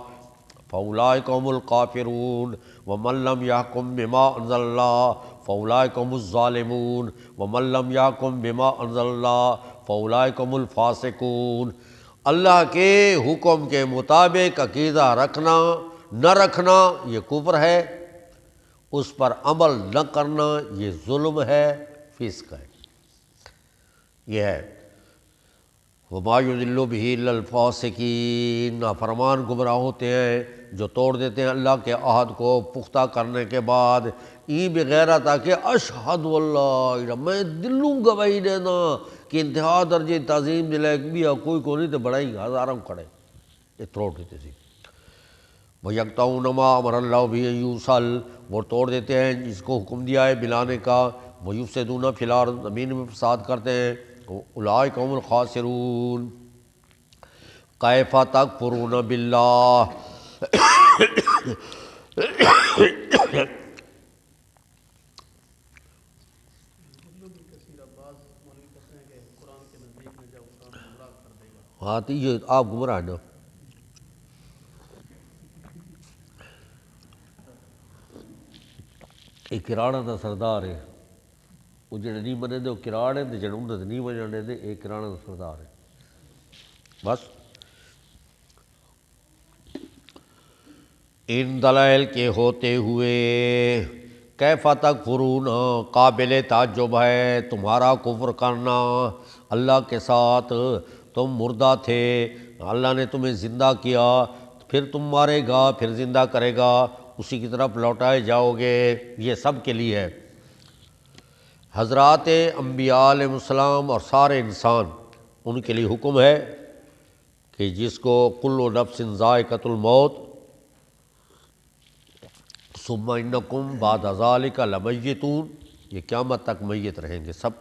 فَأُولَٰئِكَ هُمُ الْكَافِرُونَ وَمَن لَّمْ يَحْكُم بِمَا أَنزَلَ اللَّهُ فَأُولَٰئِكَ هُمُ الظَّالِمُونَ وَمَن لَّمْ يَحْكُم بِمَا أَنزَلَ اللَّهُ فَأُولَٰئِكَ هُمُ الْفَاسِقُونَ۔ اللہ کے حکم کے مطابق عقیدہ رکھنا نہ رکھنا یہ کفر ہے، اس پر عمل نہ کرنا یہ ظلم ہے، فسق ہے، یہ ہے وَمَا يُضِلُّ بِهِ إِلَّا الْفَاسِقِينَ۔ نافرمان گمراہ ہوتے ہیں جو توڑ دیتے ہیں اللہ کے عہد کو پختہ کرنے کے بعد، ای بغیر تاکہ اشہد واللہ، میں دلوں گواہی دینا کہ انتہا درجے تعظیم دلائے بھی کوئی کو نہیں تو بڑائی ہزاروں کھڑے، یہ توڑ دیتے تھے۔ وَيَقْطَعُونَ مَا أَمَرَ اللَّهُ بِهِ أَن يُوصَلَ، وہ توڑ دیتے ہیں جس کو حکم دیا ہے ملانے کا۔ وَيُفْسِدُونَ فِي الْأَرْضِ، زمین میں فساد کرتے ہیں۔ أُولَٰئِكَ هُمُ الْخَاسِرُونَ۔ کیف تکفرون باللہ، ہاں تو یہ آپ گمراہ نا۔ ایک کراڑا دا سردار ہے، وہ جڑے نہیں منے دے وہ کراڑ ہے، جڑے انہوں نے نہیں مننے دے ایک کراڑا دا سردار ہے، بس۔ ان دلائل کے ہوتے ہوئے کیف تکفرون، قابل تعجب ہے تمہارا کفر کرنا اللہ کے ساتھ۔ تم مردہ تھے، اللہ نے تمہیں زندہ کیا، پھر تم مارے گا، پھر زندہ کرے گا، اسی کی طرف لوٹائے جاؤ گے، یہ سب کے لیے ہے۔ حضرات انبیاء علیہ السلام اور سارے انسان، ان کے لیے حکم ہے کہ جس کو کل نفس ذائقۃ الموت ثم انکم بعد ذلک لمیتون، یہ قیامت تک میت رہیں گے سب۔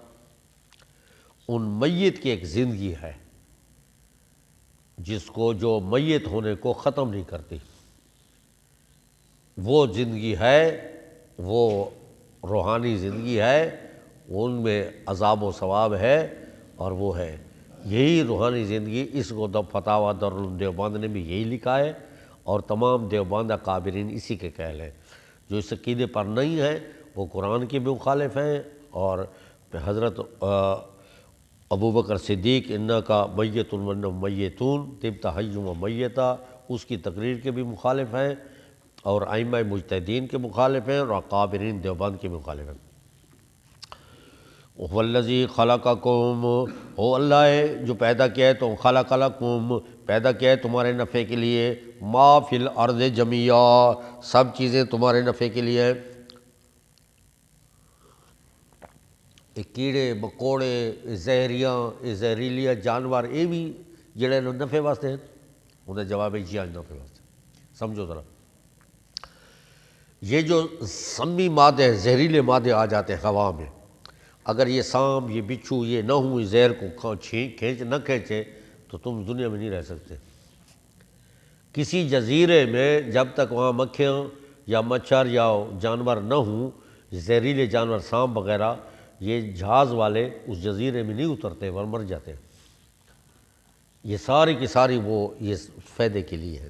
ان میت کی ایک زندگی ہے جس کو جو میت ہونے کو ختم نہیں کرتی، وہ زندگی ہے، وہ روحانی زندگی ہے، ان میں عذاب و ثواب ہے، اور وہ ہے یہی روحانی زندگی۔ اس کو فتاویٰ دارالعلوم دیوبند نے بھی یہی لکھا ہے، اور تمام دیوبند اکابرین اسی کے قائل ہیں۔ جو اس عقیدے پر نہیں ہیں وہ قرآن کے بھی مخالف ہیں، اور حضرت ابو بکر صدیق انکا میت وانہم میتون طبت حی و میتا، اس کی تقریر کے بھی مخالف ہیں، اور ائمہ مجتہدین کے مخالف ہیں، اور اکابرین دیوبند کے مخالف ہیں۔ والذی خلقکم، وہ اللہ ہے جو پیدا کیا ہے، تو خلق لکم، پیدا کیا ہے تمہارے نفع کے لیے، ما فی الارض جمیعا، سب چیزیں تمہارے نفع کے لیے ہیں۔ کیڑے مکوڑے زہریلیاں جانور یہ بھی جڑے نفع واسطے ہیں، انہیں جواب ہے جی ہاں نفع واسطے۔ سمجھو ذرا، یہ جو سمی مادے زہریلے مادے آ جاتے ہیں ہوا میں، اگر یہ سانپ یہ بچھو یہ نہ ہوں، زہر کو کھینچ نہ کھینچے تو تم دنیا میں نہیں رہ سکتے۔ کسی جزیرے میں جب تک وہاں مکھیاں یا مچھر یا جانور نہ ہوں، زہریلے جانور سانپ وغیرہ، یہ جہاز والے اس جزیرے میں نہیں اترتے ور مر جاتے۔ یہ ساری کی ساری وہ یہ فائدے کے لیے ہے۔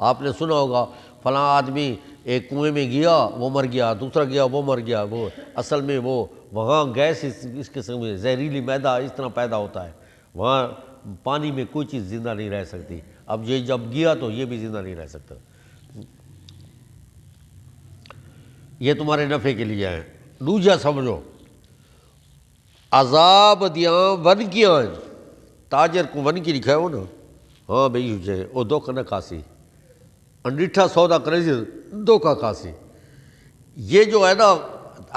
آپ نے سنا ہوگا فلاں آدمی ایک کنویں میں گیا وہ مر گیا، دوسرا گیا وہ مر گیا، وہ اصل میں وہ وہاں گیس اس قسم میں زہریلی معدہ اس طرح پیدا ہوتا ہے، وہاں پانی میں کوئی چیز زندہ نہیں رہ سکتی۔ اب یہ جب گیا تو یہ بھی زندہ نہیں رہ سکتا۔ یہ تمہارے نفع کے لیے ہے۔ دوجا سمجھو، عذاب دیاں ون کیاں ہیں، تاجر کو ون کی لکھا ہے وہ نا، ہاں بھئی وہ دھوکہ نہ کھاسی، انڈیٹھا سودا کرے دھوکہ کھاسی۔ یہ جو ہے نا،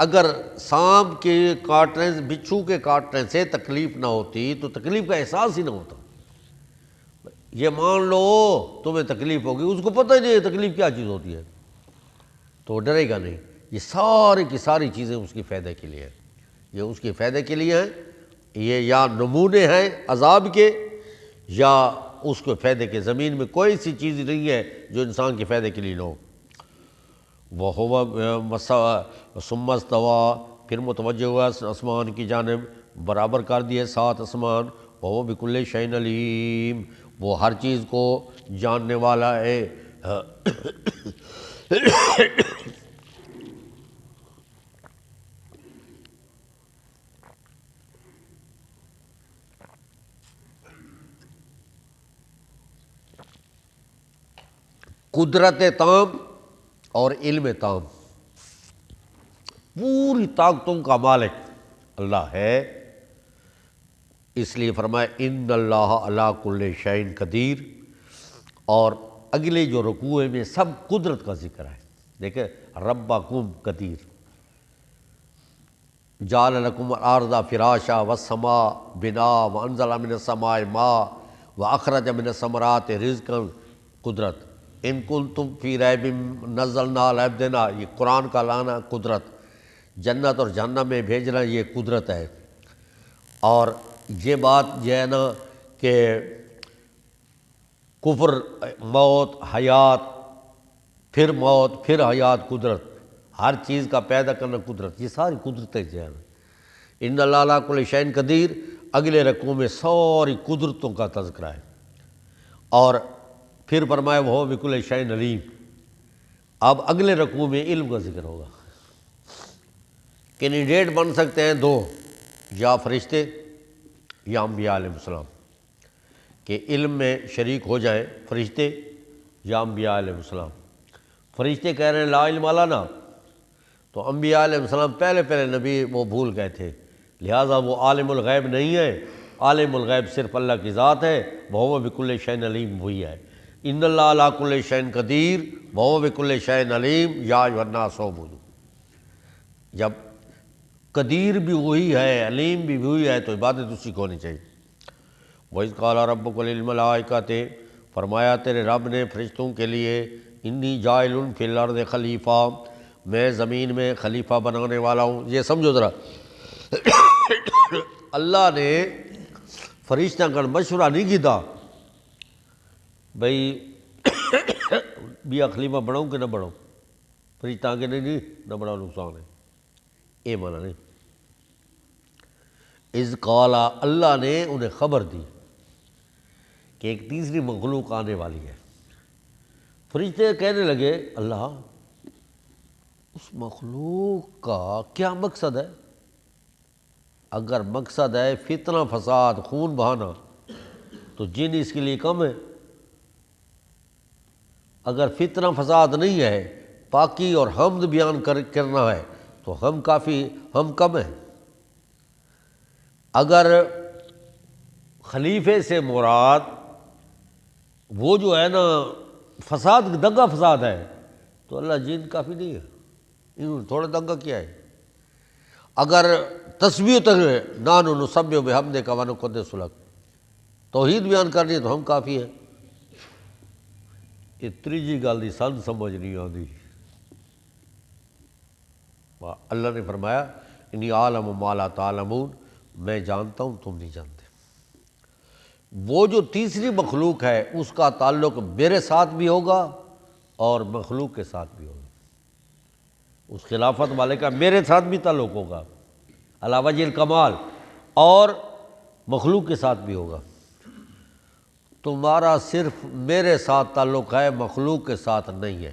اگر سانپ کے کاٹنے بچھو کے کاٹنے سے تکلیف نہ ہوتی تو تکلیف کا احساس ہی نہ ہوتا۔ یہ مان لو تمہیں تکلیف ہوگی، اس کو پتہ ہی نہیں ہے تکلیف کیا چیز ہوتی ہے، تو وہ ڈرے گا نہیں۔ یہ ساری کی ساری چیزیں اس کی فائدے کے لیے ہیں، یہ اس کے فائدے کے لیے ہیں۔ یہ یا نمونے ہیں عذاب کے، یا اس کے فائدے کے، زمین میں کوئی سی چیز نہیں ہے جو انسان کے فائدے کے لیے نہ ہو۔ وَهُوَ ثُمَّ اسْتَوَىٰ، پھر متوجہ ہوا آسمان کی جانب، برابر کر دیے 7 آسمان۔ وَهُوَ بِكُلِّ شَيْءٍ عَلِيمٌ، وہ ہر چیز کو جاننے والا ہے۔ قدرت تام اور علم تام، پوری طاقتوں کا مالک اللہ ہے۔ اس لیے فرمایا ان اللہ علی کل شیء قدیر، اور اگلے جو رکوع میں سب قدرت کا ذکر ہے۔ دیکھیں ربکم قدیر، جعل لکم الارض فراشا والسماء بناء وانزل من السماء ماء واخرج من الثمرات رزقا، قدرت۔ ان کنتم فی ریب نزلنا علی عبدنا، یہ قرآن کا لانا قدرت۔ جنت اور جہنم میں بھیجنا یہ قدرت ہے۔ اور یہ بات جو ہے نا کہ کفر، موت، حیات، پھر موت، پھر حیات، قدرت، ہر چیز کا پیدا کرنا قدرت، یہ ساری قدرتیں جو ہے نا۔ ان اللہ علی کل شیء قدیر، اگلے رکوع میں ساری قدرتوں کا تذکرہ ہے۔ اور پھر فرمایا وہ بکل شیء علیم، اب اگلے رکوع میں علم کا ذکر ہوگا۔ کینڈیڈیٹ بن سکتے ہیں دو، یا فرشتے یا انبیاء علیہ السلام، کہ علم میں شریک ہو جائیں فرشتے یا انبیاء علیہ السلام۔ فرشتے کہہ رہے ہیں لا علم لنا، تو انبیاء علیہ السلام پہلے نبی وہ بھول گئے تھے، لہٰذا وہ عالم الغیب نہیں ہے۔ عالم الغیب صرف اللہ کی ذات ہے، وَهُوَ بِكُلِّ شَيْءٍ عَلِيمٌ، وہی ہے۔ ان اللہ علی کل شیء قدیر وَهُوَ بِكُلِّ شیءٍ عَلِيمٌ یا ایھا الناس اعبدوا۔ جب قدیر بھی وہی ہے، علیم بھی وہی ہے، تو عبادت اسی کو ہونی چاہیے۔ وَإِذْ قَالَ رَبُّكَ لِلْمَلَائِكَةِ، فرمایا تیرے رب نے فرشتوں کے لیے، انی جاعل فی الارض خلیفہ، میں زمین میں خلیفہ بنانے والا ہوں۔ یہ سمجھو ذرا، اللہ نے فرشتہ کا مشورہ نہیں کیتا بھئی بیا خلیفہ بناؤں کہ نہ بناؤں، فرشتہ آگے نہیں نہ بناؤ، نقصان ہے، یہ مانا نہیں۔ اذ قال، اللہ نے انہیں خبر دی کہ ایک تیسری مخلوق آنے والی ہے۔ فرشتے کہنے لگے اللہ اس مخلوق کا کیا مقصد ہے؟ اگر مقصد ہے فتنہ فساد خون بہانا تو جن اس کے لیے کم ہے، اگر فتنہ فساد نہیں ہے، پاکی اور حمد بیان کرنا ہے تو ہم کافی، ہم کم ہیں۔ اگر خلیفے سے مراد وہ جو ہے نا فساد، دنگا فساد ہے، تو اللہ جن کافی نہیں ہے، انہوں نے تھوڑا دنگا کیا ہے۔ اگر تسبیح تک نحن نسبح بحمدک ونقدس لک، توحید بیان کرنی ہے تو ہم کافی ہیں۔ یہ تیجی گل دی سن سمجھ نہیں آتی۔ اللہ نے فرمایا انی عالم ما لا تعلمون، میں جانتا ہوں تم نہیں جانتے۔ وہ جو تیسری مخلوق ہے اس کا تعلق میرے ساتھ بھی ہوگا اور مخلوق کے ساتھ بھی ہوگا، اس خلافت والے کا میرے ساتھ بھی تعلق ہوگا علی وجہ الکمال، اور مخلوق کے ساتھ بھی ہوگا۔ تمہارا صرف میرے ساتھ تعلق ہے، مخلوق کے ساتھ نہیں ہے۔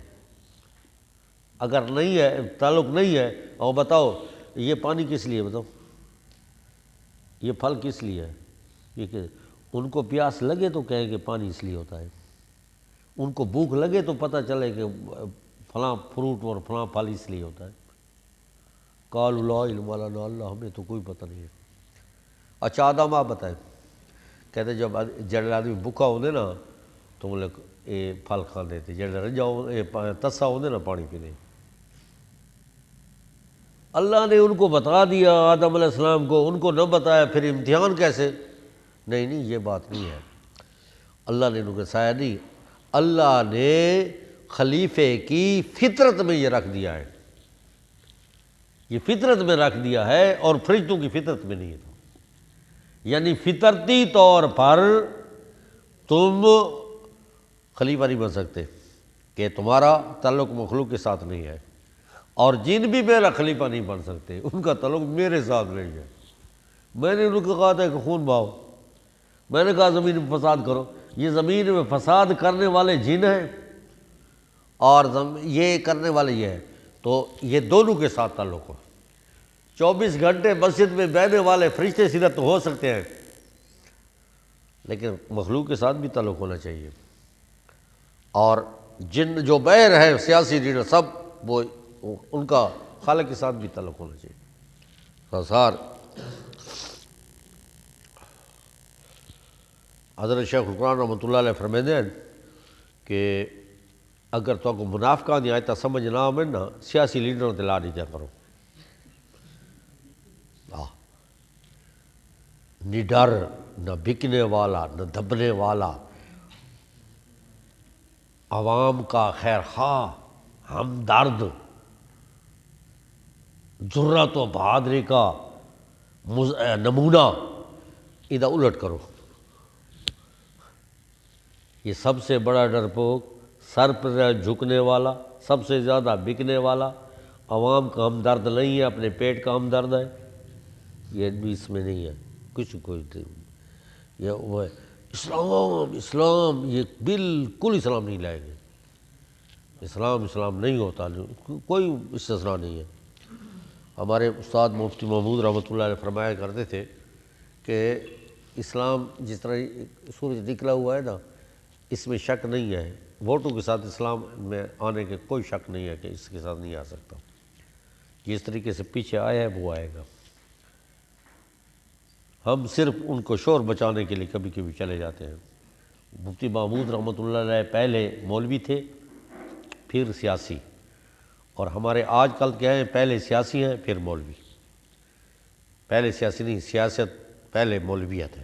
اگر نہیں ہے، تعلق نہیں ہے، اور بتاؤ یہ پانی کس لیے، بتاؤ یہ پھل کس لیے ہے؟ یہ کہ ان کو پیاس لگے تو کہیں کہ پانی اس لیے ہوتا ہے، ان کو بھوک لگے تو پتہ چلے کہ فلاں فروٹ اور فلاں پھل اس لیے ہوتا ہے۔ قالوا لا علم لنا، اللہ ہمیں تو کوئی پتہ نہیں ہے۔ اچھا آدم آپ بتائیں، کہتے جب جڑے آدمی بھوکا ہوندے نا تو وہ لوگ یہ پھل کھاندے تھے، جڑے رجا تسا ہوندے نا پانی پینے۔ اللہ نے ان کو بتا دیا آدم علیہ السلام کو، ان کو نہ بتایا، پھر امتحان کیسے؟ نہیں یہ بات نہیں ہے۔ اللہ نے ان کو سایہ نہیں، اللہ نے خلیفے کی فطرت میں یہ رکھ دیا ہے، یہ فطرت میں رکھ دیا ہے، اور فرشتوں کی فطرت میں نہیں ہے۔ یعنی فطرتی طور پر تم خلیفہ نہیں بن سکتے کہ تمہارا تعلق مخلوق کے ساتھ نہیں ہے، اور جن بھی میرا خلیفہ نہیں بن سکتے ان کا تعلق میرے ساتھ نہیں ہے۔ میں نے ان کو کہا تھا کہ خون بہاؤ، میں نے کہا زمین میں فساد کرو، یہ زمین میں فساد کرنے والے جن ہیں اور یہ کرنے والے یہ ہیں، تو یہ دونوں کے ساتھ تعلق ہو۔ 24 گھنٹے مسجد میں بیٹھنے والے فرشتے سیدھا تو ہو سکتے ہیں، لیکن مخلوق کے ساتھ بھی تعلق ہونا چاہیے، اور جن جو بہر ہے سیاسی لیڈر سب وہ ان کا خالق کے ساتھ بھی تعلق ہونا چاہیے۔ سار حضرت شیخ القرآن رحمۃ اللہ علیہ فرمائے ہیں کہ اگر تو کو منافقہ نہیں آئے تو سمجھ نہ آئے نا سیاسی لیڈروں تے لا نہیں کرو، نہ ڈر، نہ بکنے والا، نہ دبنے والا، عوام کا خیر خواہ، ہمدرد، جرأت و بہادری کا نمونہ، ادھر الٹ کرو۔ یہ سب سے بڑا ڈرپوک، سر پر جھکنے والا، سب سے زیادہ بکنے والا، عوام کا ہمدرد نہیں ہے، اپنے پیٹ کا ہمدرد ہے، یہ بھی اس میں نہیں ہے، کچھ کوئی یہ وہ ہے اسلام، یہ بالکل اسلام نہیں لائے گے، اسلام نہیں ہوتا، کوئی استثناء نہیں ہے۔ ہمارے استاد مفتی محمود رحمۃ اللہ علیہ فرمایا کرتے تھے کہ اسلام جس طرح سورج نکلا ہوا ہے نا، اس میں شک نہیں ہے، ووٹوں کے ساتھ اسلام میں آنے کے کوئی شک نہیں ہے کہ اس کے ساتھ نہیں آ سکتا، جس طریقے سے پیچھے آیا ہے وہ آئے گا۔ ہم صرف ان کو شور بچانے کے لیے کبھی کبھی چلے جاتے ہیں۔ مفتی محمود رحمۃ اللہ علیہ پہلے مولوی تھے پھر سیاسی، اور ہمارے آج کل کیا ہیں، پہلے سیاسی ہیں پھر مولوی، پہلے سیاسی نہیں، سیاست پہلے مولویت ہے۔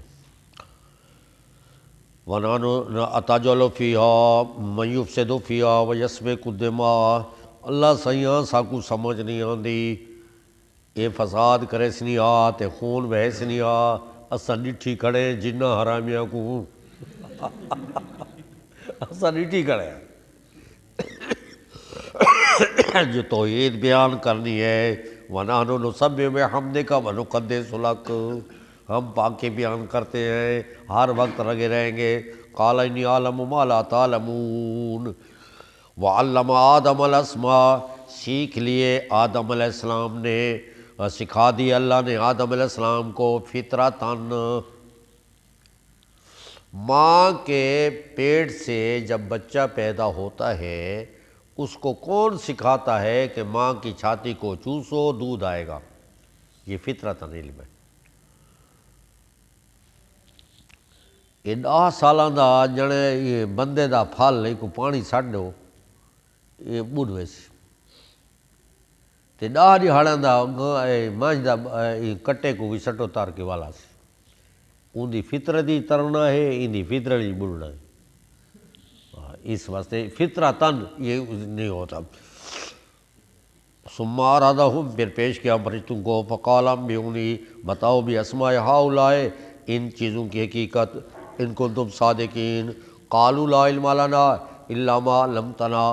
وَنَحْنُ نَتَجَالُ فِيهَا مَن يُفْسِدُ فِيهَا وَيَسْفِكُ الدِّمَاءَ، اللہ سیاں ساکو سمجھ نہیں آندی، اے فساد کرے سنیا تے خون بہے سنیا، اساں ڈٹھی کھڑے جنہ حرامیاں کو، اساں ڈٹھی کھڑے جو توحید بیان کرنی ہے۔ وَنَحْنُ نُسَبِّحُ بِحَمْدِكَ وَنُقَدِّسُ لَكَ، ہم پاکی بیان کرتے ہیں، ہر وقت لگے رہیں گے۔ قَالَ إِنِّي أَعْلَمُ مَا لَا تَعْلَمُونَ وَعَلَّمَ آدَمَ الْأَسْمَاءَ، سیکھ لیے آدم علیہ السلام نے، سکھا دی اللہ نے آدم علیہ السلام کو فطرتاً، ماں کے پیٹ سے جب بچہ پیدا ہوتا ہے اس کو کون سکھاتا ہے کہ ماں کی چھاتی کو چوسو دودھ آئے گا؟ یہ فطرتاً علم ہے۔ یہ 10 سالاں دا جنے یہ بندے دا پھل کو پانی چھڈ دو یہ بڑھ ویسی، تے 10 دہاڑاں دا مانج دا کٹے کو بھی سٹو تار کے والا سی، ان دی فطرت ہی ترنا ہے، ان دی فطرت ہی بڑھنا ہے، اس واسطے فطرتاً یہ نہیں ہوتا۔ ثم أَرَدَهُمْ، پھر پیش کیا فرشتوں کو، فقال انبئونی، بتاؤ بھی اسماء ہؤلاء، ان چیزوں کی حقیقت، ان کو تم صادقین۔ قالوا لا علم لنا الا ما علمتنا،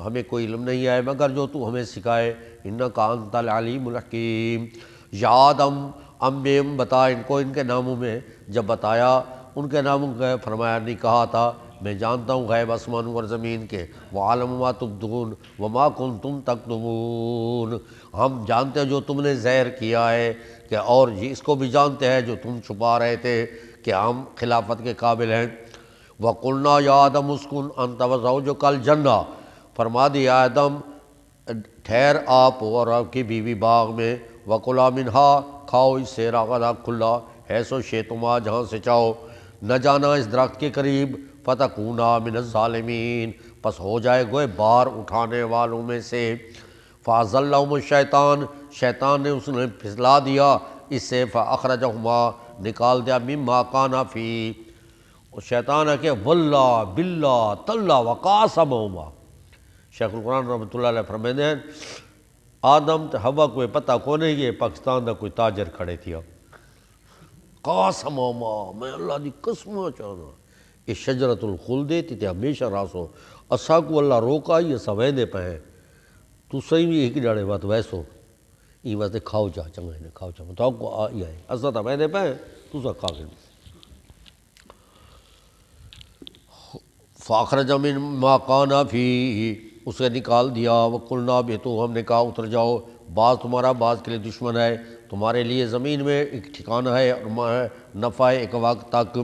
ہمیں کوئی علم نہیں ہے مگر جو تو ہمیں سکھائے، انک انت العلیم الحکیم۔ یا آدم، انبئہم، بتا ان کو ان کے ناموں میں، جب بتایا ان کے ناموں کا فرمایا نہیں کہا تھا میں جانتا ہوں غیب آسمانوں اور زمین کے، وعلم ما تبدون وما کنتم تکتمون، ہم جانتے ہیں جو تم نے ظاہر کیا ہے کہ، اور اس کو بھی جانتے ہیں جو تم چھپا رہے تھے کہ ہم خلافت کے قابل ہیں۔ وَقُلْنَا يَا آدَمُ اسْكُنْ أَنْتَ وَزَوْجُكَ الْجَنَّةَ، فرما دیا آدم ٹھہر آپ اور آپ کی بیوی باغ میں، وَكُلَا مِنْهَا، کھاؤ اس سے رغدا کھلا حیث شئتما، جہاں سے چاہو، نہ جانا اس درخت کے قریب، فَتَكُونَا مِنَ الظَّالِمِينَ، پس ہو جائے گوئے بار اٹھانے والوں میں سے۔ فَأَزَلَّهُمُ الشَّيْطَانُ، شیطان نے اس نے پھسلا دیا اس سے، فَأَخْرَجَهُمَا، نکال دیا، مِمَّا كَانَ فِيهِ، اور شیطان ہے کہ واللہ باللہ تاللہ وقاسمہما، شیخ القرآن رحمۃ اللہ علیہ فرمائے ہیں آدم تے حوا کو پتہ کو نہیں یہ پاکستان دا کوئی تاجر کھڑے تھیا، قاسمہما، میں اللہ دی قسم چاہنا یہ شجرت الخلد تے ہمیشہ راسو اسا کو اللہ روکا یہ سویندے پہ تو صحیح بھی ایک ڈاڑے بات ویسو یہ واسطے کھاؤ چاہ چنگا ہے کھاؤ چاہ تو آپ کو آئی ہے اسا تا ویندے پہ تو سا کھا گئے فاخرج من ما کانا فی اسے نکال دیا وقلنا بھی تو ہم نے کہا اتر جاؤ بعض تمہارا بعض کے لیے دشمن ہے تمہارے لیے زمین میں ایک ٹھکانہ ہے اور نفع ہے ایک وقت تک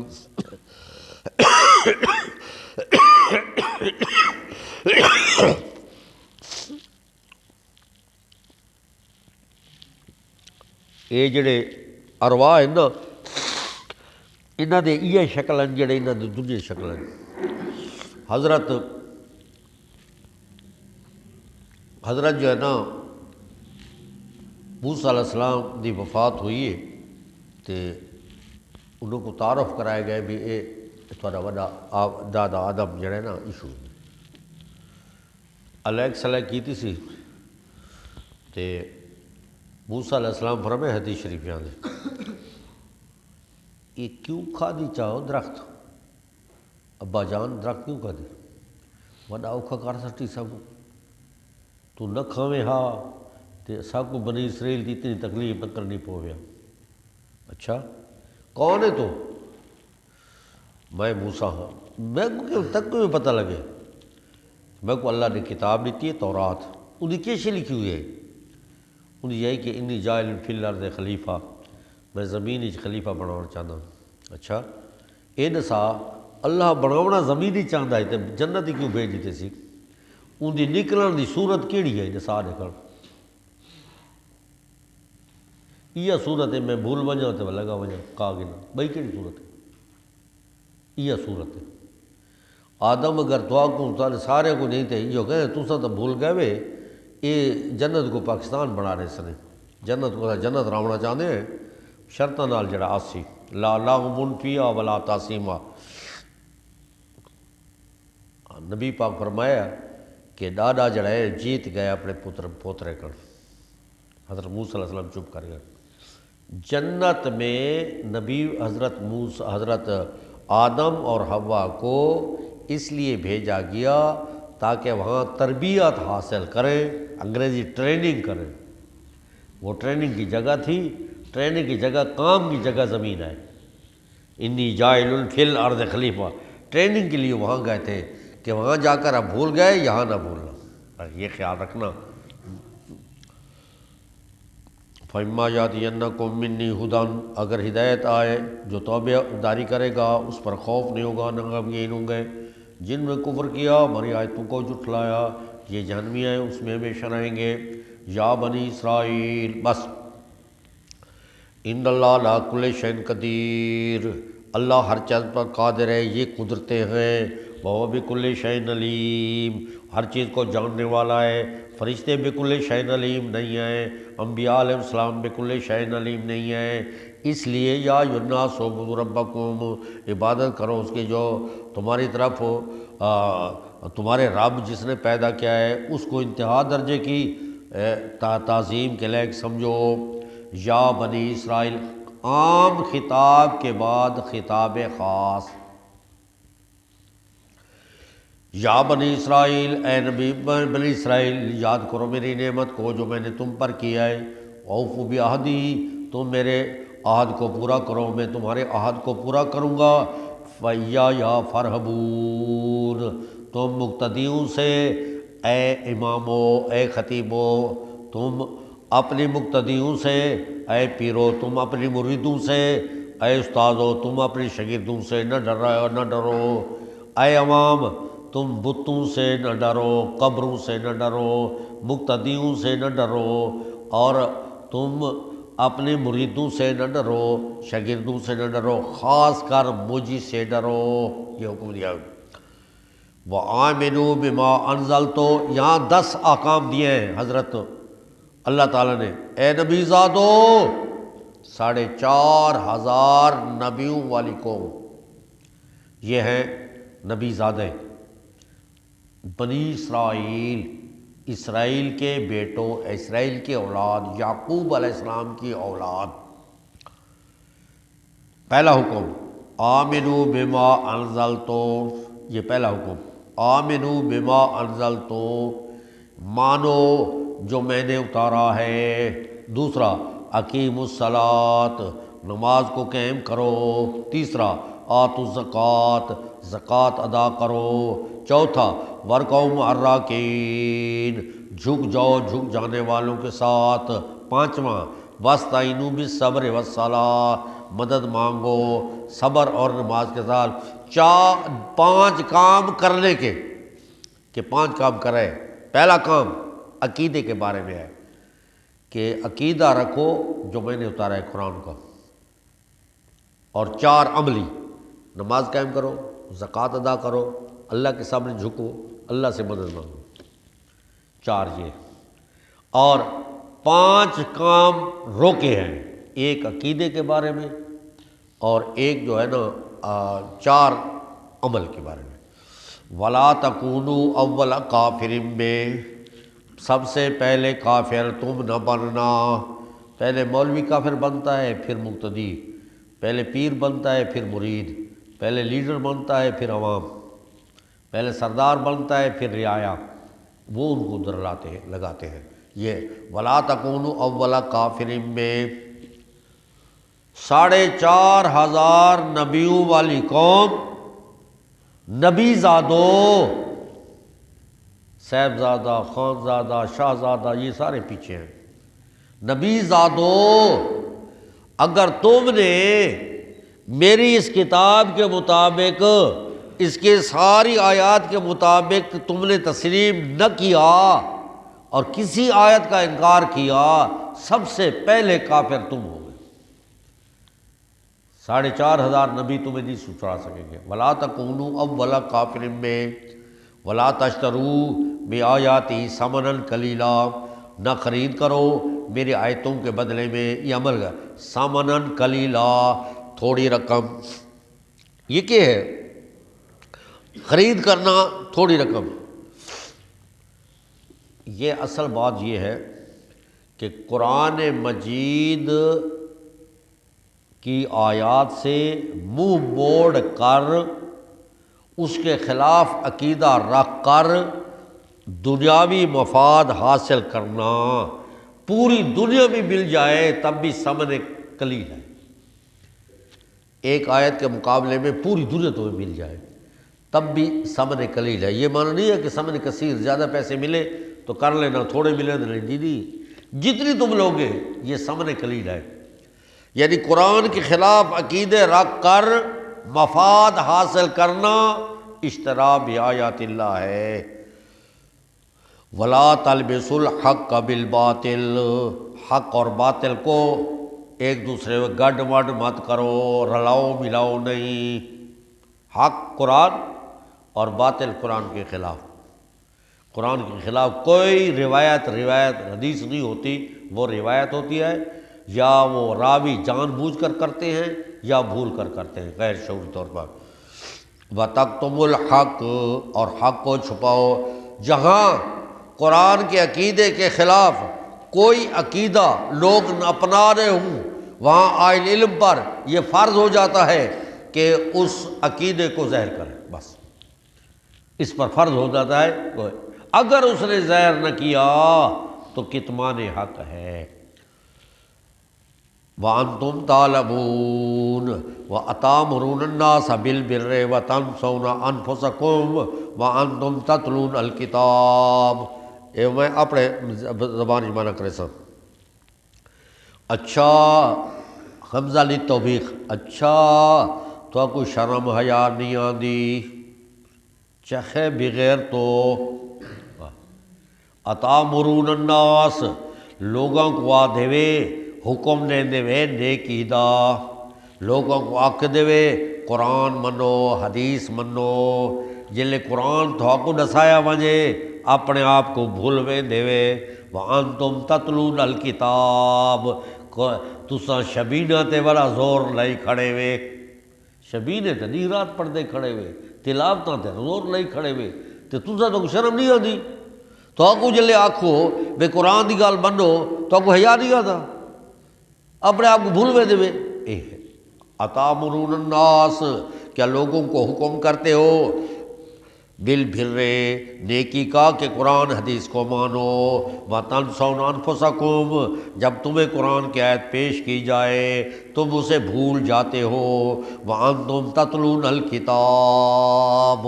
یہ جڑے ارواح ہیں نا انہاں دے یہ شکل ہیں جڑے انہاں دے دوجے شکل ہیں حضرت جو ہے نا موسیٰ علیہ السلام دی وفات ہوئی ہے تے انہوں کو تعارف کرائے گئے بھی اے تھوڑا وڈا دادا آدم جڑے نا ایشو علیہ صلاح کیتی سی تے موسیٰ علیہ السلام فرمائے حدیث شریف یہاں دے یہ کیوں کھا دی چاہو درخت ابا جان درخت کیوں کھا دی وڈا اوکھا کر سٹی سب تو نہ کھاویں ہاں تے سب کو بنی اسرائیل کی اتنی تکلیف نہ کرنی پویا اچھا کون ہے تو میں موسیٰ ہاں میں کو تک کو پتہ لگے میں کو اللہ نے کتاب لکھی ہے تورات انہیں کیسے لکھی ہوئی ہے انہیں یہی کہ انی جائل فی الارض خلیفہ میں زمین خلیفہ بنانا چاہتا ہوں اچھا اے نسا اللہ بناونا زمین ہی چاہتا ہے تو جنت ہی کیوں بھیج دیتے سی ان دی نکلن دی صورت کیڑی ہے نسا نکل یہ صورت ہے میں بھول ونجا تو لگا ونجا کہا گنا بھائی کیڑی صورت ہے یہ صورت ہے آدم اگر دعا کو سارے کو نہیں تھے یہ کہیں تو تو بھول گئے وے یہ جنت کو پاکستان بنا رہے سنے جنت کو جنت راونا چاہتے ہیں شرطہ نال جڑا آسی لا لاغبن فیہا ولا تاسیما نبی پاک فرمایا کہ ڈاڈا جڑا ہے جیت گیا اپنے پوترے کر حضرت موسیٰ علیہ السلام چپ کر گئے جنت میں نبی حضرت آدم اور حوا کو اس لیے بھیجا گیا تاکہ وہاں تربیت حاصل کریں انگریزی ٹریننگ کریں وہ ٹریننگ کی جگہ تھی ٹریننگ کی جگہ کام کی جگہ زمین ہے انی جائل فی الارض خلیفہ ٹریننگ کے لیے وہاں گئے تھے کہ وہاں جا کر اب بھول گئے یہاں نہ بھولنا یہ خیال رکھنا فَإِمَّا يَأْتِيَنَّكُم مِّنِّي هُدًى اگر ہدایت آئے جو توبہ داری کرے گا اس پر خوف نہیں ہوگا نہ غمگین ہوں گے جن میں کفر کیا ہماری آیتوں کو جھٹلایا یہ جہنمی ہیں اس میں ہمیشہ رہیں گے یا بنی اسرائیل بس ان اللہ علی کل شیء قدیر اللہ ہر چیز پر قادر ہے یہ قدرتیں ہیں وہ بکل شیء علیم ہر چیز کو جاننے والا ہے فرشتے بکل شیء علیم نہیں ہیں انبیاء علیہ السلام بکل شیء علیم نہیں ہیں اس لیے یا ایھا الناس اعبدوا ربکم عبادت کرو اس کی جو تمہاری طرف تمہارے رب جس نے پیدا کیا ہے اس کو انتہا درجے کی تعظیم کے لائق سمجھو یا بنی اسرائیل عام خطاب کے بعد خطاب خاص یا بنی اسرائیل اے نبی بنی اسرائیل یاد کرو میری نعمت کو جو میں نے تم پر کیا ہے اوفوا بعہدی تم میرے عہد کو پورا کرو میں تمہارے عہد کو پورا کروں گا فَإِيَّايَ فَارْهَبُونِ تم مقتدیوں سے اے امامو اے خطیبو تم اپنی مقتدیوں سے اے پیرو تم اپنی مریدوں سے اے استاذو تم اپنی شاگردوں سے نہ ڈرو اے عوام تم بتوں سے نہ ڈرو قبروں سے نہ ڈرو مقتدیوں سے نہ ڈرو اور تم اپنے مریدوں سے نہ ڈرو شاگردوں سے نہ ڈرو خاص کر مجھ سے ڈرو یہ حکم دیا وَآمِنُوا بِمَا أَنزَلْتُ یہاں 10 احکام دیے ہیں حضرت اللہ تعالیٰ نے اے نبی زادو 4,500 نبیوں والی قوم یہ ہیں نبی زادے بنی اسرائیل اسرائیل کے بیٹوں اسرائیل کے اولاد یعقوب علیہ السلام کی اولاد پہلا حکم آمنو بما انزلتو، یہ پہلا حکم، آمنو بما انزلتو، مانو جو میں نے اتارا ہے۔ دوسرا اقیموا الصلاۃ، نماز کو قائم کرو۔ تیسرا آتوا الزکوٰۃ، زکوٰۃ ادا کرو۔ چوتھا وارکعوا مع الراکعین، جھک جاؤ جھک جانے والوں کے ساتھ۔ پانچواں واستعینوا بالصبر والصلاۃ، مدد مانگو صبر اور نماز کے ساتھ۔ پانچ کام کرنے کے، کہ پانچ کام کرے۔ پہلا کام عقیدے کے بارے میں ہے کہ عقیدہ رکھو جو میں نے اتارا ہے قرآن کا، اور چار عملی، نماز قائم کرو، زکوٰۃ ادا کرو، اللہ کے سامنے جھکو، اللہ سے مدد مانگو، چار یہ۔ اور پانچ کام روکے ہیں، ایک عقیدے کے بارے میں، اور ایک جو ہے نا چار عمل کے بارے میں۔ وَلَا تَكُونُوا أَوَّلَ كَافِرٍ بِهِ، سب سے پہلے کافر تم نہ بننا۔ پہلے مولوی کافر بنتا ہے، پھر مقتدی، پہلے پیر بنتا ہے، پھر مرید، پہلے لیڈر بنتا ہے، پھر عوام، پہلے سردار بنتا ہے، پھر رعایا، وہ ان کو لگاتے ہیں۔ یہ وَلَا تَكُونُوا أَوَّلَ كَافِرٍ بِهِ، 4,500 نبیوں والی قوم، نبی زادوں، صاحبزادہ، خانزادہ، شاہزادہ، یہ سارے پیچھے ہیں۔ نبی زادوں، اگر تم نے میری اس کتاب کے مطابق، اس کے ساری آیات کے مطابق تم نے تسلیم نہ کیا اور کسی آیت کا انکار کیا، سب سے پہلے کافر تم ہو گے۔ 4,500 نبی تمہیں نہیں چھڑا سکیں گے۔ وَلَا تَكُونُوا أَوَّلَ كَافِرٍ بِهِ وَلَا تَشْتَرُوا بِآيَاتِي ثَمَنًا قَلِيلًا، نہ خرید کرو میری آیتوں کے بدلے میں، یہ عمل ہے، ثَمَنًا قَلِيلًا، تھوڑی رقم۔ یہ کیا ہے؟ خرید کرنا تھوڑی رقم۔ یہ اصل بات یہ ہے کہ قرآن مجید کی آیات سے منہ موڑ کر، اس کے خلاف عقیدہ رکھ کر دنیاوی مفاد حاصل کرنا، پوری دنیا میں مل جائے تب بھی ثمن قلیل ہے۔ ایک آیت کے مقابلے میں پوری دنیا تمہیں مل جائے تب بھی ثمن قلیل ہے۔ یہ معنی نہیں ہے کہ ثمن کثیر، زیادہ پیسے ملے تو کر لینا، تھوڑے ملے تو نہیں، نہیں، جتنی تم لوگے یہ ثمن قلیل ہے۔ یعنی قرآن کے خلاف عقیدے رکھ کر مفاد حاصل کرنا اشترا بآیات اللہ ہے۔ وَلَا تَلْبِسُوا الْحَقَّ بِالْبَاطِلِ، حق اور باطل کو ایک دوسرے میں گڈ مڈ مت کرو، رلاؤ ملاؤ نہیں۔ حق قرآن اور باطل قرآن کے خلاف، قرآن کے خلاف کوئی روایت حدیث نہیں ہوتی، وہ روایت ہوتی ہے یا وہ راوی جان بوجھ کر کرتے ہیں یا بھول کر کرتے ہیں غیر شعوری طور پر۔ وَتَكْتُمُوا الْحَقَّ، اور حق کو چھپاؤ۔ جہاں قرآن کے عقیدے کے خلاف کوئی عقیدہ لوگ اپنا رہے ہوں، وہاں اہل علم پر یہ فرض ہو جاتا ہے کہ اس عقیدے کو ظاہر کرے، بس اس پر فرض ہو جاتا ہے۔ اگر اس نے ظاہر نہ کیا تو کتمان حق ہے۔ وَأَنْتُمْ تَعْلَمُونَ وَأَتَأْمُرُونَ النَّاسَ بِالْبِرِّ وَتَنْسَوْنَ أَنفُسَكُمْ وَأَنْتُمْ تَتْلُونَ الْكِتَابَ۔ میں اپنے زبان معنی کرے سا، اچھا حمزہ للتوبیخ، اچھا تو کوئی شرم حیا نہیں آندی چخے بغیر تو۔ اتامرون الناس، لوگوں کو آ دے حکم دے دے نیکی دا، لوگوں کو آکھ دے قرآن منو حدیث منو، جلے قرآن تو کو دسایا ونجے اپنے آپ کو بھولوے دے۔ وَأَنْتُمْ تَتْلُونَ الْكِتَابَ، تساں شبینہ تے والا زور لائی کھڑے وے، شبینے تے نہیں رات پڑھتے کھڑے وے، تلاوتاں تے زور لائی کھڑے وے، تے تساں تو شرم نہیں آتی؟ تو آکو جلے آکھو بے قرآن دی گال منو تو آکو حیا نہیں آتا، اپنے آپ کو بھول وے دے۔ اتامرون الناس، کیا لوگوں کو حکم کرتے ہو بالبر، نیکی کا، کہ قرآن حدیث کو مانو، وتنسون انفسکم، جب تمہیں قرآن کی آیت پیش کی جائے تم اسے بھول جاتے ہو، وانتم تتلون الکتاب،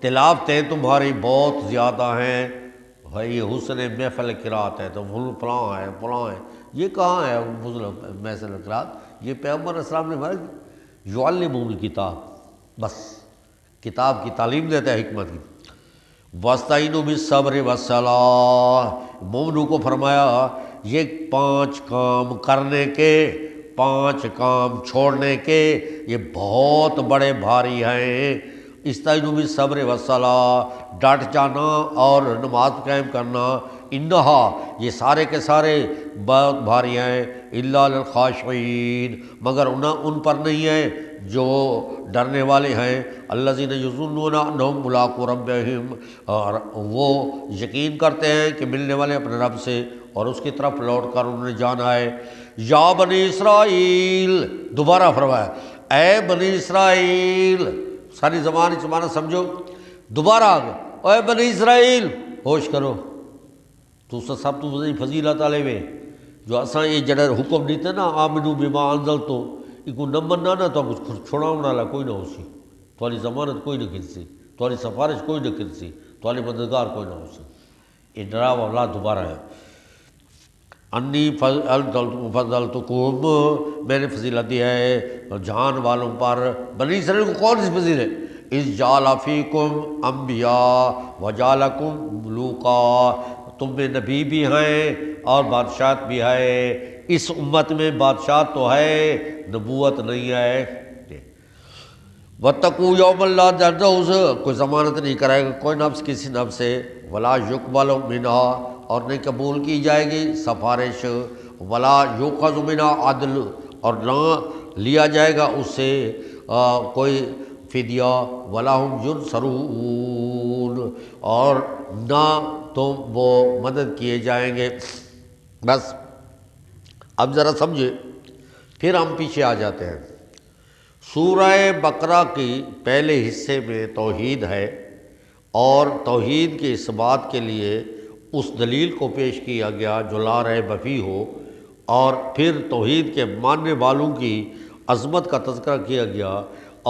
تلاوتیں تمہاری بہت زیادہ ہیں، بھائی حسن محفل قرات ہے تو فلاں ہے فلاں ہے، یہ کہاں ہے محفل قرات؟ یہ پیغمبر علیہ السلام نے یعلمون الکتاب، بس کتاب کی تعلیم دیتا ہے، حکمت کی۔ وَاسْتَعِینُوا بِالصَّبْرِ وَالصَّلَاةِ، مومنوں کو فرمایا یہ 5 کام کرنے کے، 5 کام چھوڑنے کے، یہ بہت بڑے بھاری ہیں۔ استعینوا بالصبر والصلاۃ، ڈٹ جانا اور نماز قائم کرنا، انہا، یہ سارے کے سارے بہت بھاری ہیں، الا للخاشعین، مگر ان پر نہیں ہے جو ڈرنے والے ہیں، الذین یظنون انہم ملاقو ربہم، اور وہ یقین کرتے ہیں کہ ملنے والے اپنے رب سے اور اس کی طرف لوٹ کر انہوں نے جانا ہے۔ یا بنی اسرائیل، دوبارہ فرمایا اے بنی اسرائیل، ساری زبان زمانہ سمجھو، دوبارہ آ گیا اے بنی اسرائیل، ہوش کرو، تو سب تو فضیلت والے میں جو اساں یہ جڑا حکم دیتے نا آمنو بما انزلتو، یہ کو نہ مننا نہ تو کچھ چھوڑاؤں والا کوئی نہ ہو سی، تھوڑی ضمانت کوئی نہ کھنسی، تھوڑی سفارش کوئی نہ کھنسی، تھوڑی مددگار کوئی نہ ہو سی، یہ ڈراوا اللہ دوبارہ ہے۔ انی فضلتکم، میں نے فضیلت دی ہے جہان والوں پر، بنی اسرائیل کو کون سی فضیلت؟ اذ جعل فیکم انبیاء وجعلکم ملوکا، تم میں نبی بھی ہیں اور بادشاہت بھی ہے، اس امت میں بادشاہت تو ہے، نبوت نہیں ہے۔ واتقوا یوما لا تجزی، کوئی ضمانت نہیں کرے گا کوئی نفس کسی نفس سے، ولا یقبل منہا، اور نہیں قبول کی جائے گی سفارش، ولا یؤخذ منہا عدل، اور نہ لیا جائے گا اس سے کوئی فدیہ، ولا ہم ینصرون، اور نہ تم وہ مدد کیے جائیں گے۔ بس اب ذرا سمجھے، پھر ہم پیچھے آ جاتے ہیں۔ سورہ بقرہ کی پہلے حصے میں توحید ہے، اور توحید کے اس بات کے لیے اس دلیل کو پیش کیا گیا جو لا ریب فیہ ہو، اور پھر توحید کے ماننے والوں کی عظمت کا تذکرہ کیا گیا،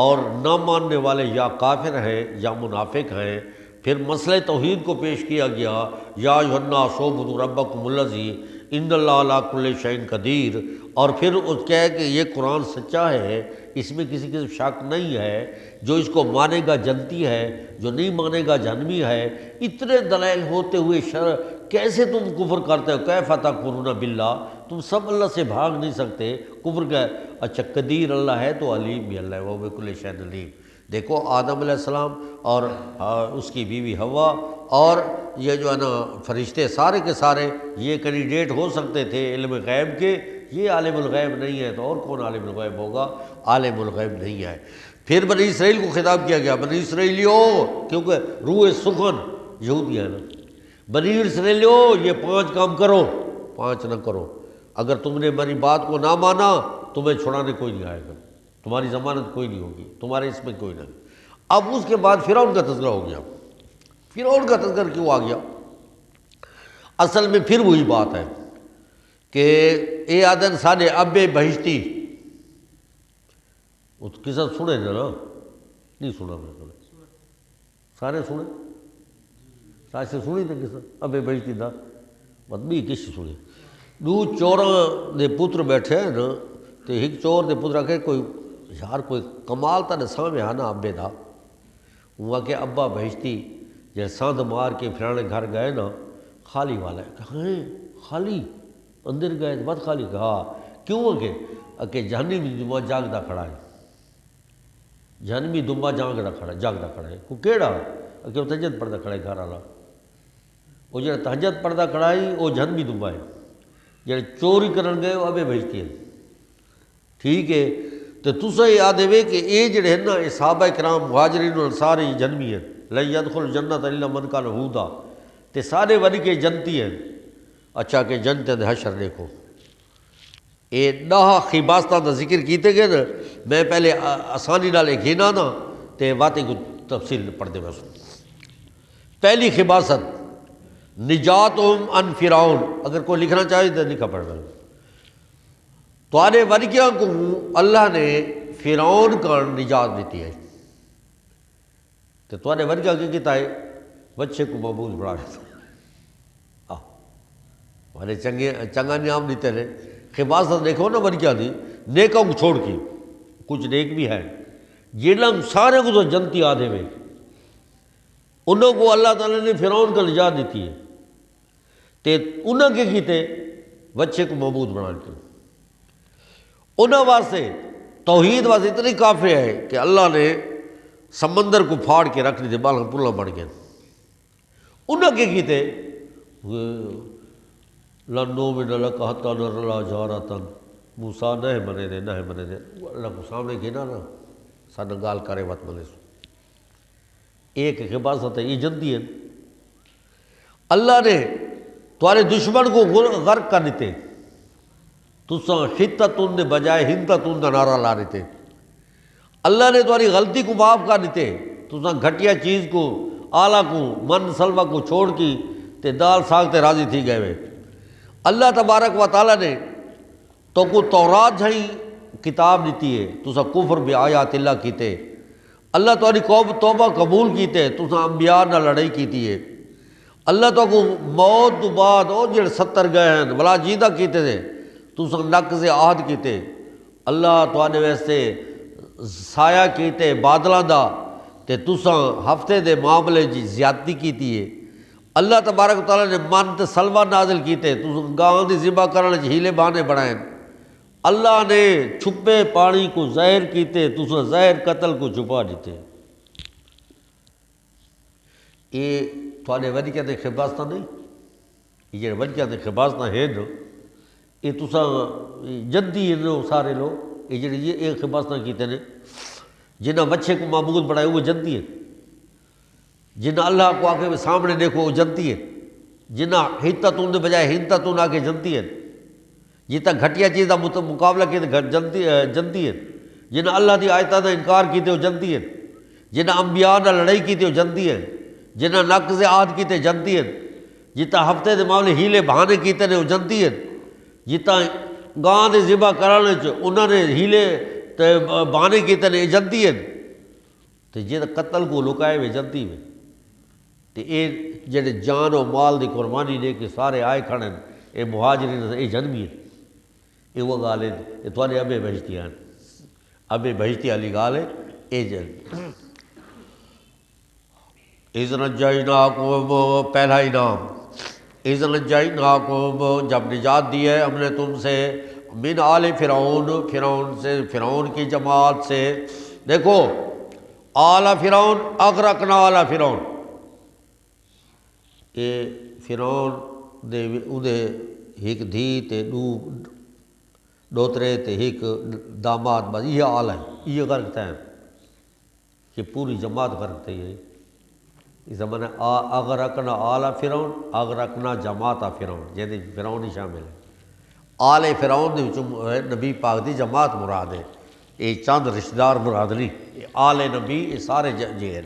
اور نہ ماننے والے یا کافر ہیں یا منافق ہیں۔ پھر مسئلہ توحید کو پیش کیا گیا، یا ایھا الناس اعبدوا ربکم الذی ان اللہ علی کل شیء قدیر، اور پھر اس کہے کہ یہ قرآن سچا ہے، اس میں کسی قسم شک نہیں ہے، جو اس کو مانے گا جنتی ہے، جو نہیں مانے گا جہنمی ہے۔ اتنے دلائل ہوتے ہوئے کیسے تم کفر کرتے ہو؟ کیف تکفرون باللہ، تم سب اللہ سے بھاگ نہیں سکتے، کفر کا اچھا قدیر اللہ ہے تو علیم بھی اللہ ہے، وہ بکل شیء علیم۔ دیکھو آدم علیہ السلام اور اس کی بیوی حوا اور یہ جو ہے نا فرشتے سارے کے سارے یہ کینڈیڈیٹ ہو سکتے تھے علم غیب کے، یہ عالم الغیب نہیں ہے تو اور کون عالم الغیب ہوگا؟ عالم الغیب نہیں ہے۔ پھر بنی اسرائیل کو خطاب کیا گیا، بنی اسرائیلیو، کیونکہ روح سخن یہودی ہے نا، بنی اسرائیلیو یہ 5 کام کرو، 5 نہ کرو، اگر تم نے میری بات کو نہ مانا تمہیں چھڑانے کوئی نہیں آئے گا، تمہاری ضمانت کوئی نہیں ہوگی، تمہارے اس میں کوئی نہیں۔ اب اس کے بعد فرعون کا تذکرہ ہو گیا۔ فرعون کا تذکرہ کیوں آ گیا؟ اصل میں پھر وہی بات ہے کہ اے آدن ساڈے ابے بہشتی، اس قصہ سنے نا، نہیں سنا میں نے، سارے سنے، سارے سے سنی تے قصہ ابے بہشتی دا، مطلب کس سنے؟ 2 چوراں دے پتر بیٹھے ہیں نا، تے ایک چور دے پتر آکھے کوئی یار کوئی کمال تا دساں میں ہے نا ابے دا، وہ آکھے ابا بہشتی جے سند مار کے پھرانے گھر گئے نا خالی والا ہے، کہ ہاں خالی اندر گئے تو بات خالی، کہا کیوں؟ کہ جہنمی دمبا جاگدا کھڑا ہے، جہنمی دمبا جاگدا کھڑا ہے، کو کیڑا؟ کہ وہ تہجد پڑھدا کھڑا ہے گھر والا، وہ جڑا تہجد پڑھدا کھڑا ہے وہ جہنمی دمبا ہے، جڑے چوری کرن گئے وہ ابے بہشتی ہیں۔ ٹھیک ہے، تو تساں یہ آدھے وے کہ یہ جڑے ہیں نا یہ صحابہ کرام مہاجرین و انصار یہ جنمی ہیں، لن يدخل الجنۃ الا من کان ہودا، تے سارے ون کے جنتی ہیں۔ اچھا کہ جنت حشر دیکھو، یہ 10 خباستاں دا ذکر کیتے گئے نا، میں پہلے آسانی نال گھنا نا تے واتے کو تفصیل پڑھ دے بس۔ پہلی خباست نجاتہم ان فرعون، اگر کوئی لکھنا چاہے تو لکھا پڑھ دیں۔ توانے ورگیاں کو اللہ نے فرعون کا نجات دیتی ہے، تو توانے ورگیاں کی کیتا ہے بچے کو معبود بنا دیتا، والے چنگا نیام دیتے رہے۔ خباست دیکھو نا ورگیاں دی، نیکوں کو چھوڑ کی، کچھ نیک بھی ہے جنہاں سارے کو تو جنتی آدھے میں، انہوں کو اللہ تعالیٰ نے فرعون کا نجات دیتی ہے، تے انہوں کے کیتے بچے کو معبود بنا کے، انہوں واسطے توحید واسطے اتنی کافی ہے کہ اللہ نے سمندر کو پھاڑ کے رکھ دیتے، بالا پلا بڑھ گئے۔ انہوں کے کیتے لنو من لک حتی نر اللہ جارتن، موسیٰ نہ منے دے اللہ کو سامنے گنا نا سانا گال کرے وقت ملے سو۔ ایک خباست ہے یہ جلدی ہے، اللہ نے تمہارے دشمن کو غرق کر دیتے، تساں حتتن دے بجائے ہنتتن دا نعرہ لا دیتے، اللہ نے تمہاری غلطی کو معاف کر دیتے، تساں گھٹیا چیز کو آلہ کو من سلوہ کو چھوڑ کی تے دال ساگ تے راضی تھی گئے ہوئے۔ اللہ تبارک و تعالیٰ نے تو کو تورات جھائی کتاب دیتی ہے، تساں کفر بھی آیات اللہ کیتے، اللہ تمہاری قوم توبہ قبول کیتے، تساں انبیاء نہ لڑائی کیتی ہے، اللہ تو کو موت تو بعد اور جڑے 70 گئے ہیں بلا جیدہ کیتے تھے، تساں نقض عہد کیتے، اللہ توانے واسطے سایہ کیتے بادلاں دا تے تساں ہفتے دے معاملے جی زیادتی کیتی ہے، اللہ تبارک و تعالیٰ نے من تے سلوہ نازل کیتے، تساں گاں دی ذبح کرنے چ ہیلے بہانے بڑھائیں، اللہ نے چھپے پانی کو زہر کیتے، تساں زہر قتل کو چھپا دیتے۔ یہ تھوڑے ورگیاں دے خباستاں نہیں، یہ ورگیاں دے خباستاں ہیں نا، یہ تساں جدی ہیں سارے لوگ، یہ جڑے یہ ایک خباستاں کیتے نے، جنہاں بچے کو معبود بنائے وہ جنتی ہے، جنہاں اللہ کو آکے سامنے دیکھو وہ جنتی ہے، جنہاں حتتن دے بجائے ہنتتن آکے جنتی ہے، جتنا گھٹیا چیز کا مقابلہ کیتے جنتی ہے، جنہاں اللہ دی آیتاں دا انکار کیتے وہ جنتی ہے، جنہاں انبیاء نہ لڑائی کیتے وہ جنتی ہے، جنہاں نقض عہد کیتے جنتی ہے، جتنا ہفتے دے معاملے ہیلے بہانے کیتے نے وہ جنتی ہے، جتنا گاں دے ذبح کرانے چ انہوں نے ہیلے تے بہانے کیتے نے جنتی ہے، تو جہاں قتل کو لکائے ہوئے جنتی میں، تو یہ جڑے جان و مال دی قربانی لے کے سارے آئے کھڑے ہیں، یہ مہاجرین یہ جنمی ہے، یہ وہ گال ہے، یہ تھوڑے ابے بہشتی ہیں، ابے بہشتی والی گال ہے، یہ جنمی۔ اِذْ نَجَّيْنَاكُمْ، پہلا انعام، اِذْ نَجَّيْنَاكُمْ، جب نجات دی ہے ہم نے تم سے، من آل فرعون، فرعون سے، فرعون کی جماعت سے، دیکھو آل فرعون، اغرقنا آل فرعون، یہ فرعون دے اودے ایک دھی تے ڈوترے تے ایک داماد، بس یہ آل ہے، یہ غرق ہے کہ پوری جماعت غرق تھی ہے، اس زمانے اغرقنا آل فرعون، اغرقنا جماعت فرعون، جیسے فرعون ہی شامل ہے، آل فرعون دے وچوں نبی پاک دی جماعت مراد ہے، یہ چند رشتہ دار مراد نہیں، یہ آل نبی یہ سارے جہر۔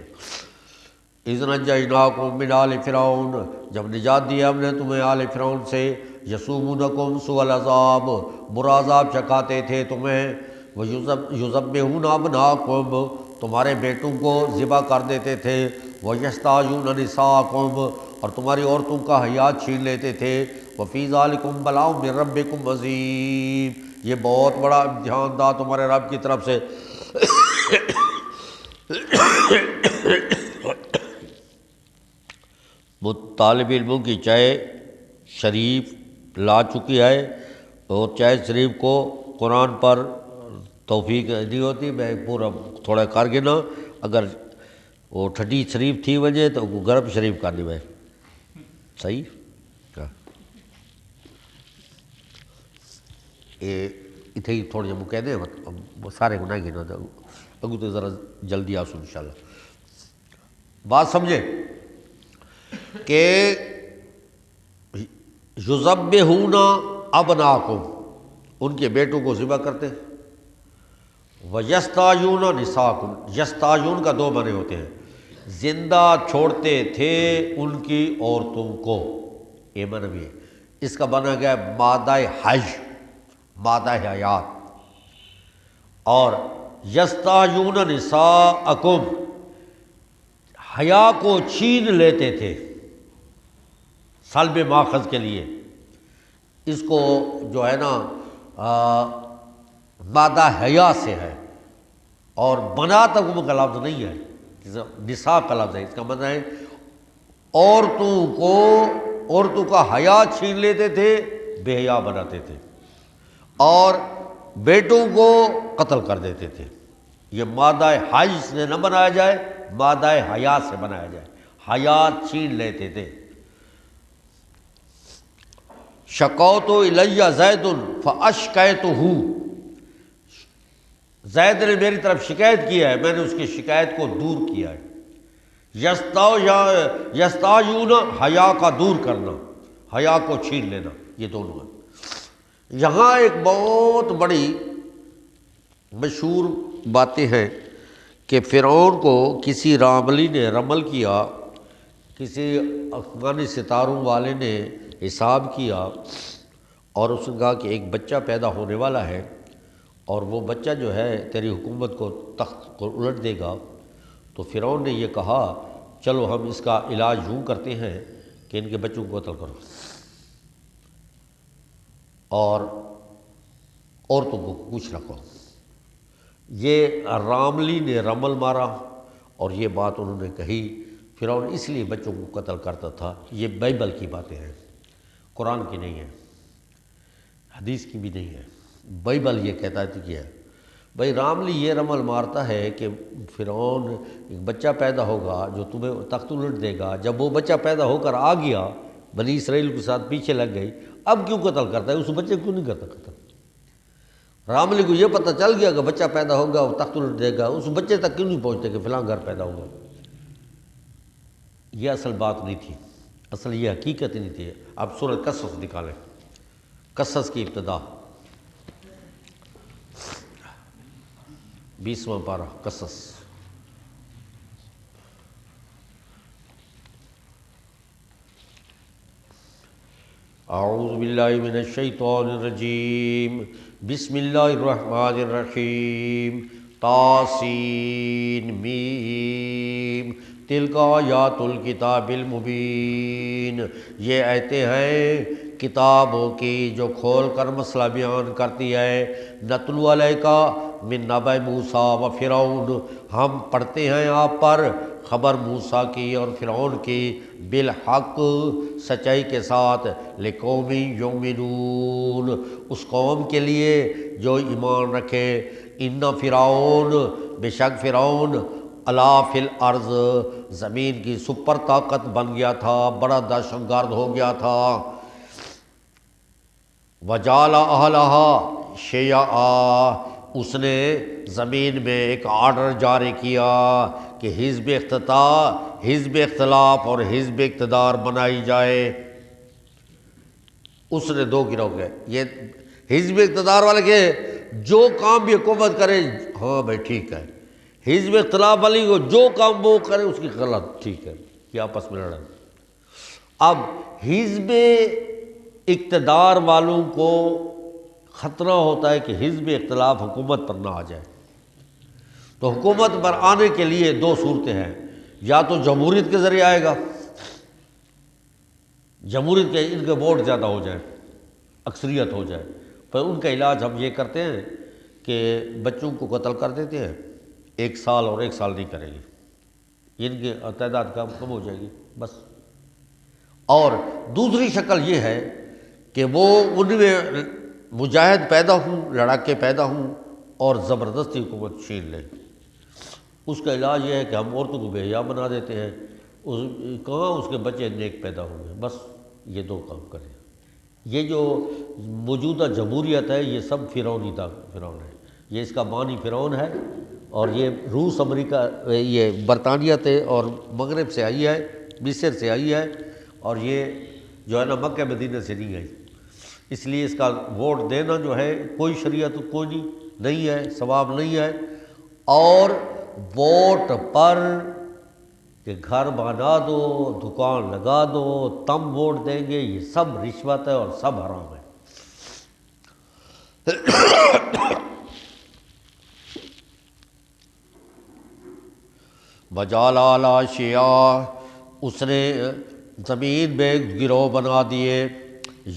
اِذْ نَجَّيْنَاكُمْ مِنْ آلِ فرعون، جب نجات دیا ہم نے تمہیں آل فرعون سے، یسومونکم سوء العذاب، برا عذاب چکاتے تھے تمہیں، وَيُذَبِّحُونَ أَبْنَاءَكُمْ، تمہارے بیٹوں کو ذبح کر دیتے تھے، وَيَسْتَحْيُونَ نِسَاءَكُمْ، اور تمہاری عورتوں کا حیات چھین لیتے تھے، وَفِي ذَلِكُمْ بَلَاءٌ مِّن رَبِّكُمْ عَظِيمٌ، یہ بہت بڑا امتحان تھا تمہارے رب کی طرف سے۔ طالب علموں کی چائے شریف لا چکی ہے، اور چائے شریف کو قرآن پر توفیق نہیں ہوتی، میں پورا تھوڑا کر کے نا، اگر وہ ٹھڈی شریف تھی وجے تو گرم شریف کرنی میں صحیح یہ اتنے ہی تھوڑے جہاں کہہ دیں سارے کو نہیں گنا اگو تو ذرا جلدی آسو انشاءاللہ۔ بات سمجھے کہ یذبحون ابناکم، ان کے بیٹوں کو ذبح کرتے. وَيَسْتَحْيُونَ نِسَاءَكُمْ، یستاجون کا دو معنی ہوتے ہیں، زندہ چھوڑتے تھے ان کی عورتوں کو، یہ معنی بھی ہے. اس کا معنی گیا مادہ حج، مادہ حیات. اور یستحیون نساءکم، حیا کو چھین لیتے تھے سلب ماخذ کے لیے. اس کو جو ہے نا مادہ حیا سے ہے، اور بناتکم کا لفظ نہیں ہے، نساء کا لفظ ہے. اس کا مطلب ہے عورتوں کا حیا چھین لیتے تھے، بے حیا بناتے تھے، اور بیٹوں کو قتل کر دیتے تھے. یہ مادہ حج سے نہ بنایا جائے، مادہ حیا سے بنایا جائے. حیا چھین لیتے تھے. شکوت الی زید فاشکیتہ، زید نے میری طرف شکایت کیا ہے، میں نے اس کی شکایت کو دور کیا ہے. یستحیون، حیا کا دور کرنا، حیا کو چھین لینا، یہ دونوں ہیں. یہاں ایک بہت بڑی مشہور باتیں ہیں کہ فرعون کو کسی راملی نے رمل کیا، کسی افغانی ستاروں والے نے حساب کیا، اور اس نے کہا کہ ایک بچہ پیدا ہونے والا ہے، اور وہ بچہ جو ہے تیری حکومت کو، تخت کو الٹ دے گا. تو فرعون نے یہ کہا چلو ہم اس کا علاج یوں کرتے ہیں کہ ان کے بچوں کو قتل کرو اور عورتوں کو کچھ رکھو. یہ راملی نے رمل مارا، اور یہ بات انہوں نے کہی. فرعون اس لیے بچوں کو قتل کرتا تھا. یہ بائبل کی باتیں ہیں، قرآن کی نہیں ہے، حدیث کی بھی نہیں ہے. بائبل یہ کہتا ہے کہ ہے بھائی راملی یہ رمل مارتا ہے کہ فرعون ایک بچہ پیدا ہوگا جو تمہیں تخت الٹ دے گا. جب وہ بچہ پیدا ہو کر آ گیا، بنی اسرائیل کے ساتھ پیچھے لگ گئی، اب کیوں قتل کرتا ہے؟ اس بچے کیوں نہیں کرتا قتل؟ راملی کو یہ پتہ چل گیا کہ بچہ پیدا ہوگا وہ تخت الٹ دے گا، اس بچے تک کیوں نہیں پہنچتے کہ فلاں گھر پیدا ہوگا؟ یہ اصل بات نہیں تھی، اصل یہ حقیقت نہیں تھی. اب سورہ قصص نکالیں، قصص کی ابتدا 20واں پارہ قصص. اعوذ باللہ من الشیطان الرجیم، بسم اللہ الرحمن الرحیم. طاسین میم، تلک آیات الکتاب المبین. یہ آیتیں ہیں کتابوں کی جو کھول کر مسئلہ بیان کرتی ہے. نتلو علیک من نبأ موسیٰ و فرعون، ہم پڑھتے ہیں آپ پر خبر موسیٰ کی اور فرعون کی، بالحق، سچائی کے ساتھ، لقوم یؤمنون، اس قوم کے لیے جو ایمان رکھے. ان فرعون، بے شک فرعون، علا فی الارض، زمین کی سپر طاقت بن گیا تھا، بڑا دہشت گرد ہو گیا تھا. وجعل اہلہا شیعا، اس نے زمین میں ایک آرڈر جاری کیا کہ حزب حزب اختلاف اور حزب اقتدار بنائی جائے. اس نے دو گروہ گئے، یہ حزب اقتدار والے کے جو کام بھی حکومت کرے ہاں بھائی ٹھیک ہے، حزب اختلاف والی کو جو کام وہ کرے اس کی غلط، ٹھیک ہے، یہ آپس میں لڑیں. اب حزب اقتدار والوں کو خطرہ ہوتا ہے کہ حزب اختلاف حکومت پر نہ آ جائے، تو حکومت پر آنے کے لیے دو صورتیں ہیں. یا تو جمہوریت کے ذریعے آئے گا، جمہوریت کے ان کے ووٹ زیادہ ہو جائیں، اکثریت ہو جائے. پر ان کا علاج ہم یہ کرتے ہیں کہ بچوں کو قتل کر دیتے ہیں، 1 سال اور 1 سال نہیں کریں گے، ان کی تعداد کم ہو جائے گی بس. اور دوسری شکل یہ ہے کہ وہ ان میں مجاہد پیدا ہوں، لڑاکے پیدا ہوں اور زبردستی حکومت چھین لیں. اس کا علاج یہ ہے کہ ہم عورتوں کو بے حیا بنا دیتے ہیں، کہاں اس کے بچے نیک پیدا ہوں گے. بس یہ دو کام کریں. یہ جو موجودہ جمہوریت ہے یہ سب فرعونی فرعون ہے، یہ اس کا بانی فرعون ہے، اور یہ روس، امریکہ، یہ برطانیہ سے اور مغرب سے آئی ہے، مصر سے آئی ہے، اور یہ جو ہے نا مکہ مدینہ سے نہیں آئی. اس لیے اس کا ووٹ دینا جو ہے کوئی شریعت کوئی نہیں ہے، ثواب نہیں ہے۔ اور ووٹ پر کہ گھر بنا دو، دکان لگا دو، تم ووٹ دیں گے، یہ سب رشوت ہے اور سب حرام ہے۔ بجال اعلیٰ شیعہ، اس نے زمین میں گروہ بنا دیے،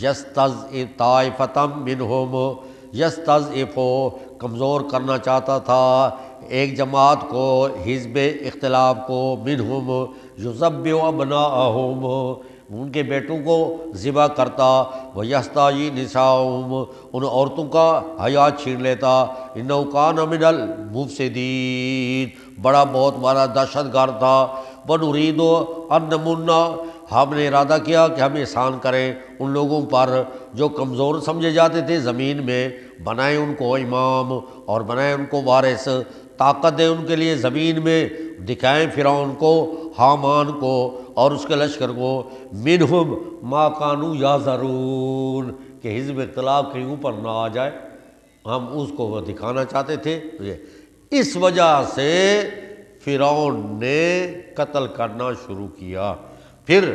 یستضعف طائفۃ منہم، یستضعف، کمزور کرنا چاہتا تھا ایک جماعت کو، حزب اختلاف کو، منہم یذبح ابناءہم، ان کے بیٹوں کو ذبح کرتا، ویستحیی نساءہم، ان عورتوں کا حیا چھین لیتا، انہ کان من المفسدین، بڑا بہت بڑا دہشت گرد تھا۔ ونرید ان نمن، ہم نے ارادہ کیا کہ ہم احسان کریں ان لوگوں پر جو کمزور سمجھے جاتے تھے زمین میں، بنائیں ان کو امام اور بنائیں ان کو وارث، طاقت دیں ان کے لیے زمین میں، دکھائیں فرعون کو، حامان کو اور اس کے لشکر کو، منہم ما کانوا یحذرون، کہ حزب اختلاف کہیں اوپر نہ آ جائے، ہم اس کو وہ دکھانا چاہتے تھے۔ اس وجہ سے فرعون نے قتل کرنا شروع کیا۔ پھر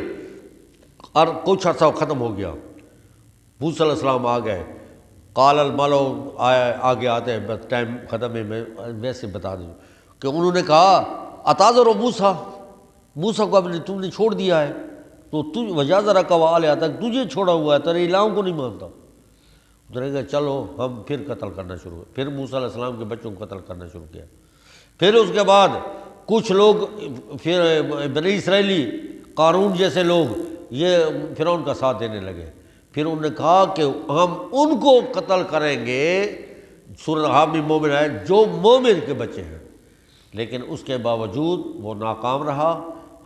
اور کچھ عرصہ ختم ہو گیا، موسیٰ علیہ السلام آ گئے، قال الملو، آگے آتے ہیں، بس ٹائم ختم ہے، میں ویسے بتا دوں کہ انہوں نے کہا اتذر موسیٰ، موسیٰ کو تم نے چھوڑ دیا ہے، تو وجازرک وآلہتک، تجھے چھوڑا ہوا ہے، تیرے الہوں کو نہیں مانتا۔ انہوں نے کہا چلو ہم پھر قتل کرنا شروع ہوئے، پھر موسیٰ علیہ السلام کے بچوں کو قتل کرنا شروع کیا۔ پھر اس کے بعد کچھ لوگ، پھر بنی اسرائیلی، قارون جیسے لوگ، یہ فرعون کا ساتھ دینے لگے۔ پھر انہوں نے کہا کہ ہم ان کو قتل کریں گے، سورۃ حامی مومن ہے، جو مومن کے بچے ہیں، لیکن اس کے باوجود وہ ناکام رہا،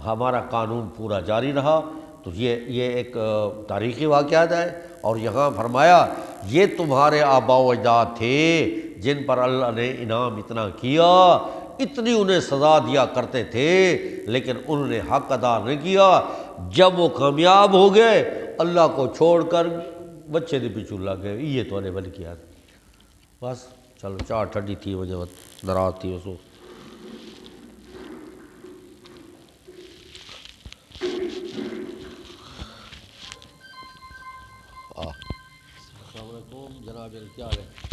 ہمارا قانون پورا جاری رہا۔ تو یہ ایک تاریخی واقعات ہے، اور یہاں فرمایا یہ تمہارے آباء و اجداد تھے جن پر اللہ نے انعام اتنا کیا، اتنی انہیں سزا دیا کرتے تھے، لیکن انہوں نے حق ادا نہیں کیا۔ جب وہ کامیاب ہو گئے، اللہ کو چھوڑ کر بچے دے پیچھے لگ گئے۔ یہ تو نے بل کیا تھا۔ بس چلو، چار ٹھنڈی تھی، مجھے ناراض تھی اس وقت۔ السلام علیکم جناب، کیا حال ہے؟